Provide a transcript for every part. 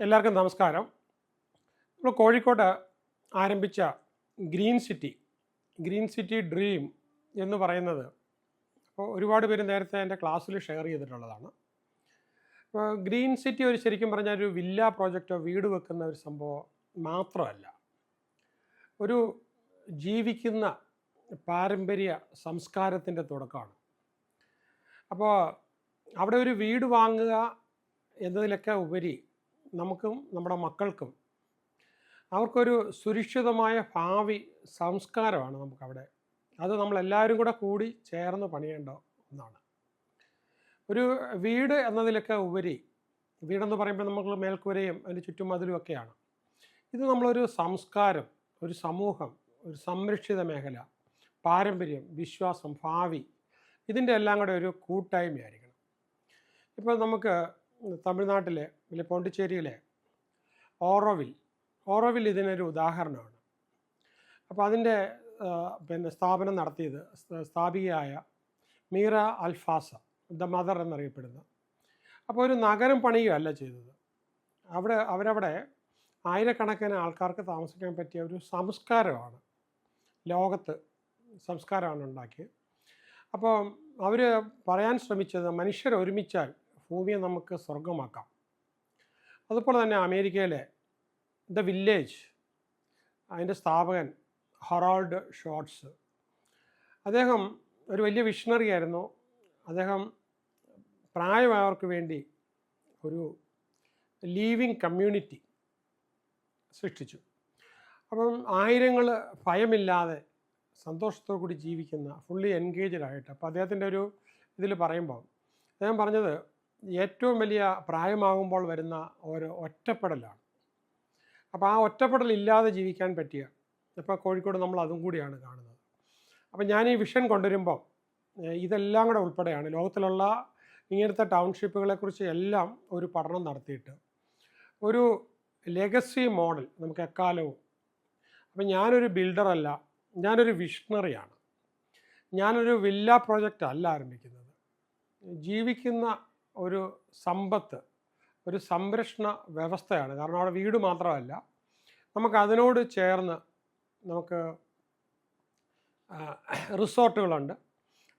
എല്ലാവർക്കും നമസ്കാരം. നമ്മൾ കോഴിക്കോട് ആരംഭിച്ച green city green city dream എന്ന് പറയുന്നത് അപ്പോൾ ഒരുപാട് പേര് നേരത്തെ എൻ്റെ ക്ലാസ്സിൽ ഷെയർ ചെയ്തിട്ടുള്ളതാണ്. അപ്പോൾ ഗ്രീൻ സിറ്റി ഒരു ശരിക്കും പറഞ്ഞാൽ ഒരു വില്ല പ്രോജക്റ്റോ വീട് വെക്കുന്ന ഒരു സംഭവം മാത്രമല്ല, ഒരു ജീവിക്കുന്ന പാരമ്പര്യ സംസ്കാരത്തിൻ്റെ തുടക്കമാണ്. അപ്പോൾ അവിടെ ഒരു വീട് വാങ്ങുക എന്നതിലൊക്കെ ഉപരി നമുക്കും നമ്മുടെ മക്കൾക്കും അവർക്കൊരു സുരക്ഷിതമായ ഭാവി സംസ്കാരമാണ് നമുക്കവിടെ. അത് നമ്മളെല്ലാവരും കൂടി ചേർന്ന് പണിയേണ്ട ഒന്നാണ്. ഒരു വീട് എന്നതിലൊക്കെ ഉപരി, വീടെന്ന് പറയുമ്പോൾ നമുക്ക് മേൽക്കൂരയും അതിൻ്റെ ചുറ്റുമതിലും ഒക്കെയാണ്. ഇത് നമ്മളൊരു സംസ്കാരം, ഒരു സമൂഹം, ഒരു സംരക്ഷിത മേഖല, പാരമ്പര്യം, വിശ്വാസം, ഭാവി, ഇതിൻ്റെ എല്ലാം കൂടെ ഒരു കൂട്ടായ്മയായിരിക്കണം. ഇപ്പോൾ നമുക്ക് തമിഴ്നാട്ടിലെ അല്ലെങ്കിൽ പോണ്ടിച്ചേരിയിലെ ഓറോവിൽ ഇതിനൊരു ഉദാഹരണമാണ്. അപ്പോൾ അതിൻ്റെ സ്ഥാപനം നടത്തിയത് സ്ഥാപികയായ മീറ അൽഫാസ ദ മദർ എന്നറിയപ്പെടുന്ന. അപ്പോൾ ഒരു നഗരം പണിയുകയല്ല ചെയ്തത്. അവരവിടെ ആയിരക്കണക്കിന് ആൾക്കാർക്ക് താമസിക്കാൻ പറ്റിയ ഒരു സംസ്കാരമാണ്, ലോകത്ത് സംസ്കാരമാണ് ഉണ്ടാക്കിയത്. അപ്പോൾ അവർ പറയാൻ ശ്രമിച്ചത് മനുഷ്യർ ഒരുമിച്ചാൽ ഭൂമിയെ നമുക്ക് സ്വർഗമാക്കാം. അതുപോലെ തന്നെ അമേരിക്കയിലെ ദ വില്ലേജ്, അതിൻ്റെ സ്ഥാപകൻ ഹൊറാൾഡ് ഷോർട്സ്, അദ്ദേഹം ഒരു വലിയ വിഷണറി ആയിരുന്നു. അദ്ദേഹം പ്രായമായവർക്ക് വേണ്ടി ഒരു ലീവിങ് കമ്മ്യൂണിറ്റി സൃഷ്ടിച്ചു. അപ്പം ആയിരങ്ങൾ ഭയമില്ലാതെ സന്തോഷത്തോടു കൂടി ജീവിക്കുന്ന, ഫുള്ളി എൻഗേജ്ഡ് ആയിട്ട്. അപ്പോൾ അദ്ദേഹത്തിൻ്റെ ഒരു ഇതിൽ പറയുമ്പോൾ അദ്ദേഹം പറഞ്ഞത് ഏറ്റവും വലിയ പ്രായമാകുമ്പോൾ വരുന്ന ഒരു ഒറ്റപ്പെടലാണ്. അപ്പോൾ ആ ഒറ്റപ്പെടൽ ഇല്ലാതെ ജീവിക്കാൻ പറ്റിയ, ഇപ്പോൾ കോഴിക്കോട് നമ്മൾ അതും കൂടിയാണ് കാണുന്നത്. അപ്പോൾ ഞാൻ ഈ വിഷൻ കൊണ്ടുവരുമ്പോൾ ഇതെല്ലാം കൂടെ ഉൾപ്പെടെയാണ് ലോകത്തിലുള്ള ഇങ്ങനത്തെ ടൗൺഷിപ്പുകളെക്കുറിച്ച് എല്ലാം ഒരു പഠനം നടത്തിയിട്ട് ഒരു ലെഗസി മോഡൽ നമുക്ക് എക്കാലവും. അപ്പം ഞാനൊരു ബിൽഡറല്ല, ഞാനൊരു വിഷണറിയാണ്. ഞാനൊരു വില്ല പ്രോജക്റ്റ് അല്ല ആരംഭിക്കുന്നത്. ജീവിക്കുന്ന ഒരു സമ്പത്ത്, ഒരു സംരക്ഷണ വ്യവസ്ഥയാണ്. കാരണം അവിടെ വീട് മാത്രമല്ല, നമുക്ക് അതിനോട് ചേർന്ന് നമുക്ക് റിസോർട്ടുകളുണ്ട്.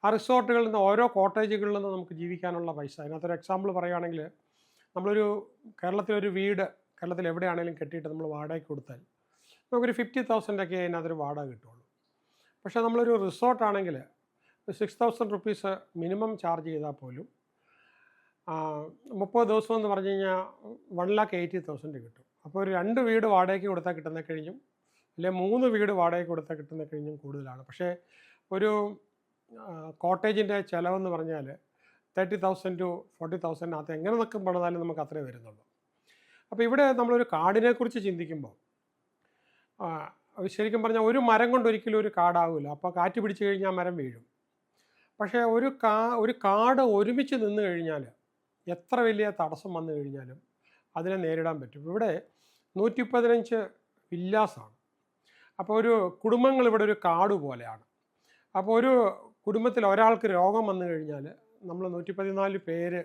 ആ റിസോർട്ടുകളിൽ നിന്ന്, ഓരോ കോട്ടേജുകളിൽ നിന്ന് നമുക്ക് ജീവിക്കാനുള്ള പൈസ. അതിനകത്തൊരു എക്സാമ്പിൾ പറയുകയാണെങ്കിൽ, നമ്മളൊരു കേരളത്തിലൊരു വീട് കേരളത്തിൽ എവിടെയാണെങ്കിലും കെട്ടിയിട്ട് നമ്മൾ വാടകയ്ക്ക് കൊടുത്താൽ നമുക്കൊരു 50,000 അതിനകത്തൊരു വാടക കിട്ടുള്ളൂ. പക്ഷേ നമ്മളൊരു റിസോർട്ടാണെങ്കിൽ 6,000 റുപ്പീസ് മിനിമം ചാർജ് ചെയ്താൽ പോലും 30 ദിവസം എന്ന് പറഞ്ഞു കഴിഞ്ഞാൽ 1,80,000 കിട്ടും. അപ്പോൾ ഒരു 2 വീട് വാടകയ്ക്ക് കൊടുത്താൽ കിട്ടുന്ന കഴിഞ്ഞും, അല്ലെങ്കിൽ 3 വീട് വാടകയ്ക്ക് കൊടുത്താൽ കിട്ടുന്ന കഴിഞ്ഞും കൂടുതലാണ്. പക്ഷേ ഒരു കോട്ടേജിൻ്റെ ചിലവെന്ന് പറഞ്ഞാൽ 30,000 to 40,000 എങ്ങനെ നിൽക്കും പണിതാലും നമുക്ക് അത്രേ വരുന്നുള്ളൂ. അപ്പോൾ ഇവിടെ നമ്മളൊരു കാടിനെക്കുറിച്ച് ചിന്തിക്കുമ്പോൾ ശരിക്കും പറഞ്ഞാൽ ഒരു മരം കൊണ്ട് ഒരിക്കലും ഒരു കാടാവില്ല. അപ്പോൾ കാറ്റ് പിടിച്ചു കഴിഞ്ഞാൽ മരം വീഴും. പക്ഷേ ഒരു കാട് ഒരുമിച്ച് നിന്ന് കഴിഞ്ഞാൽ എത്ര വലിയ തടസ്സം വന്നു കഴിഞ്ഞാലും അതിനെ നേരിടാൻ പറ്റും. ഇവിടെ 115 വില്ലാസാണ്. അപ്പോൾ ഒരു കുടുംബങ്ങൾ ഇവിടെ ഒരു കാട് പോലെയാണ്. അപ്പോൾ ഒരു കുടുംബത്തിൽ ഒരാൾക്ക് രോഗം വന്നു കഴിഞ്ഞാൽ നമ്മൾ 114 പേര്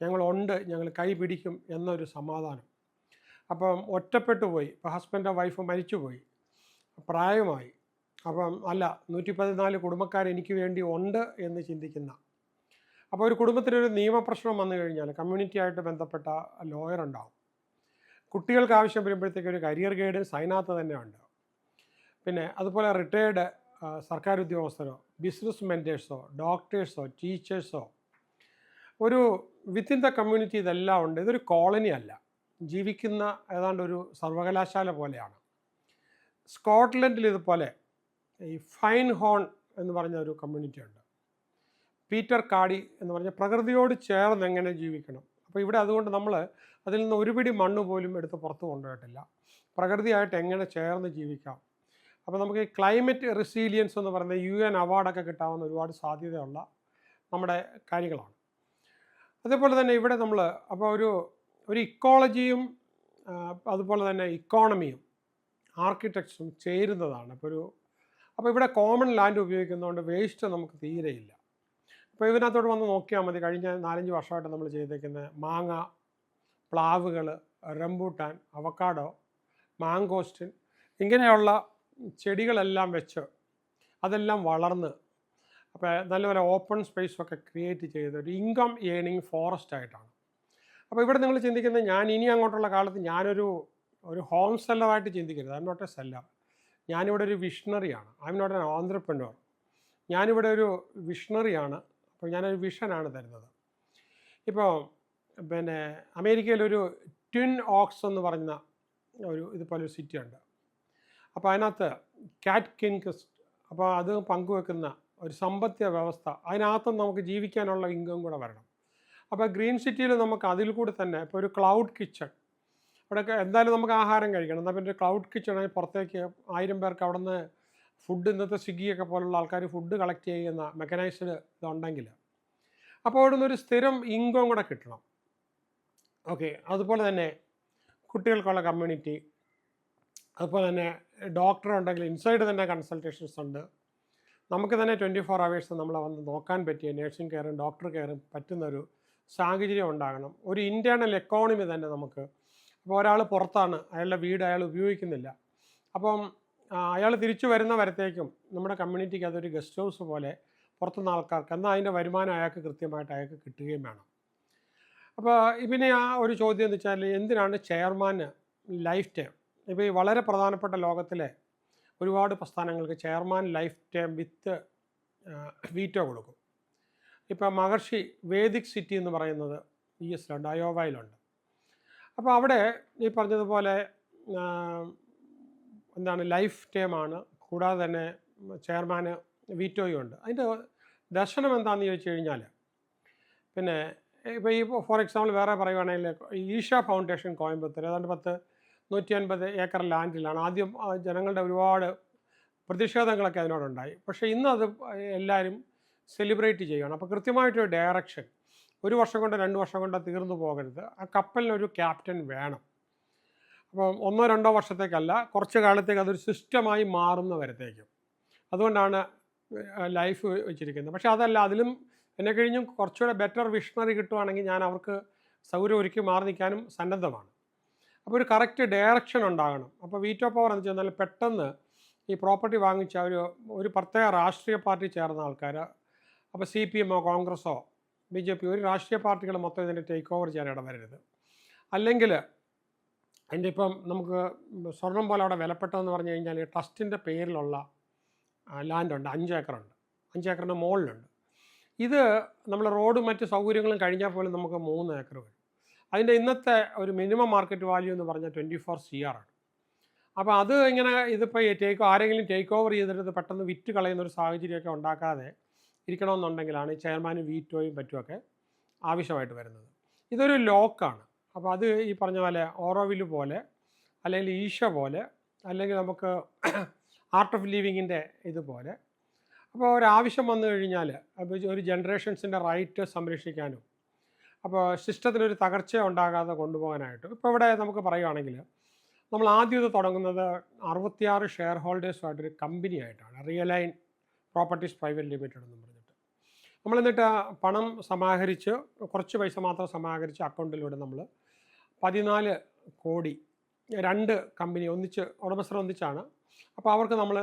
ഞങ്ങളുണ്ട്, ഞങ്ങൾ കൈ പിടിക്കും എന്നൊരു സമാധാനം. അപ്പം ഒറ്റപ്പെട്ടു പോയി, ഇപ്പോൾ ഹസ്ബൻഡോ വൈഫോ മരിച്ചുപോയി, പ്രായമായി, അപ്പം അല്ല 114 കുടുംബക്കാർ എനിക്ക് വേണ്ടി ഉണ്ട് എന്ന് ചിന്തിക്കുന്ന. അപ്പോൾ ഒരു കുടുംബത്തിലൊരു നിയമപ്രശ്നം വന്നു കഴിഞ്ഞാൽ കമ്മ്യൂണിറ്റി ആയിട്ട് ബന്ധപ്പെട്ട ലോയർ ഉണ്ടാവും. കുട്ടികൾക്ക് ആവശ്യം വരുമ്പോഴത്തേക്ക് ഒരു കരിയർ ഗൈഡൻസ് അതിനകത്ത് തന്നെ ഉണ്ട്. പിന്നെ അതുപോലെ റിട്ടയേർഡ് സർക്കാർ ഉദ്യോഗസ്ഥരോ ബിസിനസ് മെൻറ്റേഴ്സോ ഡോക്ടേഴ്സോ ടീച്ചേഴ്സോ, ഒരു വിത്തിൻ ദ കമ്മ്യൂണിറ്റി ഇതെല്ലാം ഉണ്ട്. ഇതൊരു കോളനി അല്ല, ജീവിക്കുന്ന ഏതാണ്ട് ഒരു സർവകലാശാല പോലെയാണ്. സ്കോട്ട്ലൻഡിൽ ഇതുപോലെ ഈ ഫൈൻ ഹോൺ എന്ന് പറഞ്ഞ ഒരു കമ്മ്യൂണിറ്റി ഉണ്ട്. പീറ്റർ കാടി എന്ന് പറഞ്ഞ പ്രകൃതിയോട് ചേർന്ന് എങ്ങനെ ജീവിക്കണം. അപ്പോൾ ഇവിടെ അതുകൊണ്ട് നമ്മൾ അതിൽ നിന്ന് ഒരു പിടി മണ്ണ് പോലും എടുത്ത് പുറത്ത് കൊണ്ടുപോയിട്ടില്ല. പ്രകൃതിയായിട്ട് എങ്ങനെ ചേർന്ന് ജീവിക്കാം. അപ്പോൾ നമുക്ക് ഈ ക്ലൈമറ്റ് റെസീലിയൻസ് എന്ന് പറയുന്ന UN അവാർഡൊക്കെ കിട്ടാവുന്ന ഒരുപാട് സാധ്യതയുള്ള നമ്മുടെ കാര്യങ്ങളാണ്. അതേപോലെ തന്നെ ഇവിടെ നമ്മൾ അപ്പോൾ ഒരു ഇക്കോളജിയും അതുപോലെ തന്നെ ഇക്കോണമിയും ആർക്കിടെക്ചറും ചേരുന്നതാണ്. അപ്പോൾ ഇവിടെ കോമൺ ലാൻഡ് ഉപയോഗിക്കുന്നതുകൊണ്ട് വേസ്റ്റ് നമുക്ക് തീരെയില്ല. അപ്പോൾ ഇതിനകത്തോട്ട് വന്ന് നോക്കിയാൽ മതി. കഴിഞ്ഞ 4-5 വർഷമായിട്ട് നമ്മൾ ചെയ്തേക്കുന്ന മാങ്ങ, പ്ലാവുകൾ, റംബൂട്ടാൻ, അവക്കാഡോ, മാങ്കോസ്റ്റിൻ ഇങ്ങനെയുള്ള ചെടികളെല്ലാം വെച്ച് അതെല്ലാം വളർന്ന് അപ്പോൾ നല്ലപോലെ ഓപ്പൺ സ്പേസൊക്കെ ക്രിയേറ്റ് ചെയ്ത് ഒരു ഇൻകം ഏണിങ് ഫോറസ്റ്റ് ആയിട്ടാണ്. അപ്പോൾ ഇവിടെ നിങ്ങൾ ചിന്തിക്കുന്നത് ഞാൻ ഇനി അങ്ങോട്ടുള്ള കാലത്ത് ഒരു ഹോം സെല്ലറായിട്ട് ചിന്തിക്കരുത്. I'm not a seller. ഞാനിവിടെ ഒരു വിഷണറിയാണ്. I'm not an entrepreneur. ഞാനിവിടെ ഒരു വിഷണറിയാണ്. അപ്പോൾ ഞാനൊരു വിഷനാണ് തരുന്നത്. ഇപ്പോൾ പിന്നെ അമേരിക്കയിലൊരു ട്വിൻ ഓക്സ് എന്ന് പറയുന്ന ഇതുപോലൊരു സിറ്റി ഉണ്ട്. അപ്പോൾ അതിനകത്ത് കാറ്റ് കിൻഗ്സ്, അപ്പോൾ അത് പങ്കുവെക്കുന്ന ഒരു സമ്പത്യ വ്യവസ്ഥ, അതിനകത്തും നമുക്ക് ജീവിക്കാനുള്ള ഇൻകം കൂടെ വരണം. അപ്പോൾ ഗ്രീൻ സിറ്റിയിൽ നമുക്ക് അതിൽ കൂടി തന്നെ ഇപ്പോൾ ഒരു ക്ലൗഡ് കിച്ചൺ, അവിടെയൊക്കെ എന്തായാലും നമുക്ക് ആഹാരം കഴിക്കണം. എന്നാൽ പിന്നെ ഒരു ക്ലൗഡ് കിച്ചണായി പുറത്തേക്ക് 1000 പേർക്ക് അവിടെ നിന്ന് ഫുഡ്, ഇന്നത്തെ സ്വിഗ്ഗിയൊക്കെ പോലുള്ള ആൾക്കാർ ഫുഡ് കളക്ട് ചെയ്യുന്ന മെക്കനൈസ്ഡ് ഇതുണ്ടെങ്കിൽ അപ്പോൾ അവിടെ നിന്നൊരു സ്ഥിരം ഇൻകം കൂടെ കിട്ടണം. ഓക്കെ, അതുപോലെ തന്നെ കുട്ടികൾക്കുള്ള കമ്മ്യൂണിറ്റി, അതുപോലെ തന്നെ ഡോക്ടർ ഉണ്ടെങ്കിൽ ഇൻസൈഡ് തന്നെ കൺസൾട്ടേഷൻസ് ഉണ്ട്. നമുക്ക് തന്നെ 24 hours നമ്മളെ വന്ന് നോക്കാൻ പറ്റിയ നേഴ്സിംഗ് കെയറും ഡോക്ടർ കെയറും പറ്റുന്നൊരു സാഹചര്യം ഉണ്ടാകണം. ഒരു ഇൻറ്റേർണൽ എക്കോണമി തന്നെ നമുക്ക്. അപ്പോൾ ഒരാൾ പുറത്താണ്, അയാളുടെ വീട് അയാൾ ഉപയോഗിക്കുന്നില്ല, അപ്പം അയാൾ തിരിച്ചു വരത്തേക്കും നമ്മുടെ കമ്മ്യൂണിറ്റിക്ക് അതൊരു ഗസ്റ്റ് ഹൗസ് പോലെ പുറത്തുനിന്ന് ആൾക്കാർക്ക്, എന്നാൽ അതിൻ്റെ വരുമാനം അയാൾക്ക് കൃത്യമായിട്ട് അയാൾക്ക് കിട്ടുകയും വേണം. അപ്പോൾ പിന്നെ ആ ഒരു ചോദ്യം എന്ന് വെച്ചാൽ എന്തിനാണ് ചെയർമാന് ലൈഫ് ടൈം? ഇപ്പോൾ ഈ വളരെ പ്രധാനപ്പെട്ട ലോകത്തിലെ ഒരുപാട് പ്രസ്ഥാനങ്ങൾക്ക് chairman lifetime with veto കൊടുക്കും. ഇപ്പോൾ മഹർഷി വേദിക് സിറ്റി എന്ന് പറയുന്നത് US-ലുണ്ട്, അയോവയിലുണ്ട്. അപ്പോൾ അവിടെ ഈ പറഞ്ഞതുപോലെ ലൈഫ് ടൈമാണ്. കൂടാതെ തന്നെ ചെയർമാന് വീറ്റോയും ഉണ്ട്. അതിൻ്റെ ദർശനം എന്താണെന്ന് ചോദിച്ചു കഴിഞ്ഞാൽ, പിന്നെ ഇപ്പോൾ ഈ ഫോർ എക്സാമ്പിൾ വേറെ പറയുവാണെങ്കിൽ ഈഷ ഫൗണ്ടേഷൻ കോയമ്പത്തൂർ ഏതാണ്ട് 150 ഏക്കർ ലാൻഡിലാണ്. ആദ്യം ജനങ്ങളുടെ ഒരുപാട് പ്രതിഷേധങ്ങളൊക്കെ അതിനോടുണ്ടായി. പക്ഷേ ഇന്ന് അത് എല്ലാവരും സെലിബ്രേറ്റ് ചെയ്യുകയാണ്. അപ്പോൾ കൃത്യമായിട്ടൊരു ഡയറക്ഷൻ, 1 വർഷം കൊണ്ട് 2 വർഷം കൊണ്ട് തീർന്നു പോകരുത്. ആ കപ്പലിനൊരു ക്യാപ്റ്റൻ വേണം. അപ്പം 1-2 വർഷത്തേക്കല്ല, കുറച്ച് കാലത്തേക്ക് അതൊരു സിസ്റ്റമായി മാറുന്ന വരത്തേക്കും. അതുകൊണ്ടാണ് ലൈഫ് വെച്ചിരിക്കുന്നത്. പക്ഷേ അതല്ല, അതിലും എന്നെ കഴിഞ്ഞും കുറച്ചുകൂടെ ബെറ്റർ വിഷണറി കിട്ടുവാണെങ്കിൽ ഞാൻ അവർക്ക് സൗകര്യം ഒരുക്കി മാറി നിൽക്കാനും സന്നദ്ധമാണ്. അപ്പോൾ ഒരു കറക്റ്റ് ഡയറക്ഷൻ ഉണ്ടാകണം. അപ്പോൾ വീറ്റോ പവർ എന്ന് വെച്ചാൽ പെട്ടെന്ന് ഈ പ്രോപ്പർട്ടി വാങ്ങിച്ച ഒരു പ്രത്യേക രാഷ്ട്രീയ പാർട്ടി ചേർന്ന ആൾക്കാർ, അപ്പോൾ CPM-ഓ കോൺഗ്രസ്സോ BJP ഒരു രാഷ്ട്രീയ പാർട്ടികൾ മൊത്തം ഇതിൻ്റെ ടേക്ക് ഓവർ ചെയ്യാൻ ഇടവരരുത്. അല്ലെങ്കിൽ അതിൻ്റെ ഇപ്പം നമുക്ക് സ്വർണം പോലെ അവിടെ വിലപ്പെട്ടതെന്ന് പറഞ്ഞു കഴിഞ്ഞാൽ ട്രസ്റ്റിൻ്റെ പേരിലുള്ള ലാൻഡുണ്ട്, 5 ഏക്കറുണ്ട്, 5 ഏക്കറിൻ്റെ മുകളിലുണ്ട്. ഇത് നമ്മൾ റോഡും മറ്റ് സൗകര്യങ്ങളും കഴിഞ്ഞാൽ പോലും നമുക്ക് 3 ഏക്കർ വരും. അതിൻ്റെ ഇന്നത്തെ ഒരു മിനിമം മാർക്കറ്റ് വാല്യൂ എന്ന് പറഞ്ഞാൽ 24 CR ആണ്. അപ്പോൾ അത് ഇങ്ങനെ ഇതിപ്പോൾ ആരെങ്കിലും ടേക്ക് ഓവർ ചെയ്തിട്ട് പെട്ടെന്ന് വിറ്റ് കളയുന്ന ഒരു സാഹചര്യമൊക്കെ ഉണ്ടാക്കാതെ ഇരിക്കണമെന്നുണ്ടെങ്കിലാണ് ഈ ചെയർമാനും വീറ്റോയും പറ്റുമൊക്കെ ആവശ്യമായിട്ട് വരുന്നത്. ഇതൊരു ലോക്കാണ്. അപ്പോൾ അത് ഈ പറഞ്ഞ പോലെ ഓറോവില് പോലെ, അല്ലെങ്കിൽ ഈശ പോലെ, അല്ലെങ്കിൽ നമുക്ക് ആർട്ട് ഓഫ് ലിവിങ്ങിൻ്റെ ഇതുപോലെ. അപ്പോൾ ഒരാവശ്യം വന്നു കഴിഞ്ഞാൽ അപ്പോൾ ഒരു ജനറേഷൻസിൻ്റെ റൈറ്റ് സംരക്ഷിക്കാനും അപ്പോൾ സിസ്റ്റത്തിനൊരു തകർച്ച ഉണ്ടാകാതെ കൊണ്ടുപോകാനായിട്ടും ഇപ്പോൾ ഇവിടെ നമുക്ക് പറയുകയാണെങ്കിൽ നമ്മൾ ആദ്യം ഇത് തുടങ്ങുന്നത് 66 ഷെയർ ഹോൾഡേഴ്സുമായിട്ടൊരു കമ്പനിയായിട്ടാണ്, റിയലൈൻ പ്രോപ്പർട്ടീസ് പ്രൈവറ്റ് ലിമിറ്റഡ് എന്ന് പറഞ്ഞിട്ട്. നമ്മൾ എന്നിട്ട് പണം സമാഹരിച്ച്, കുറച്ച് പൈസ മാത്രം സമാഹരിച്ച് അക്കൗണ്ടിലൂടെ നമ്മൾ 14 കോടി 2 കമ്പനി ഉടമസ്ഥർ ഒന്നിച്ചാണ്. അപ്പോൾ അവർക്ക് നമ്മൾ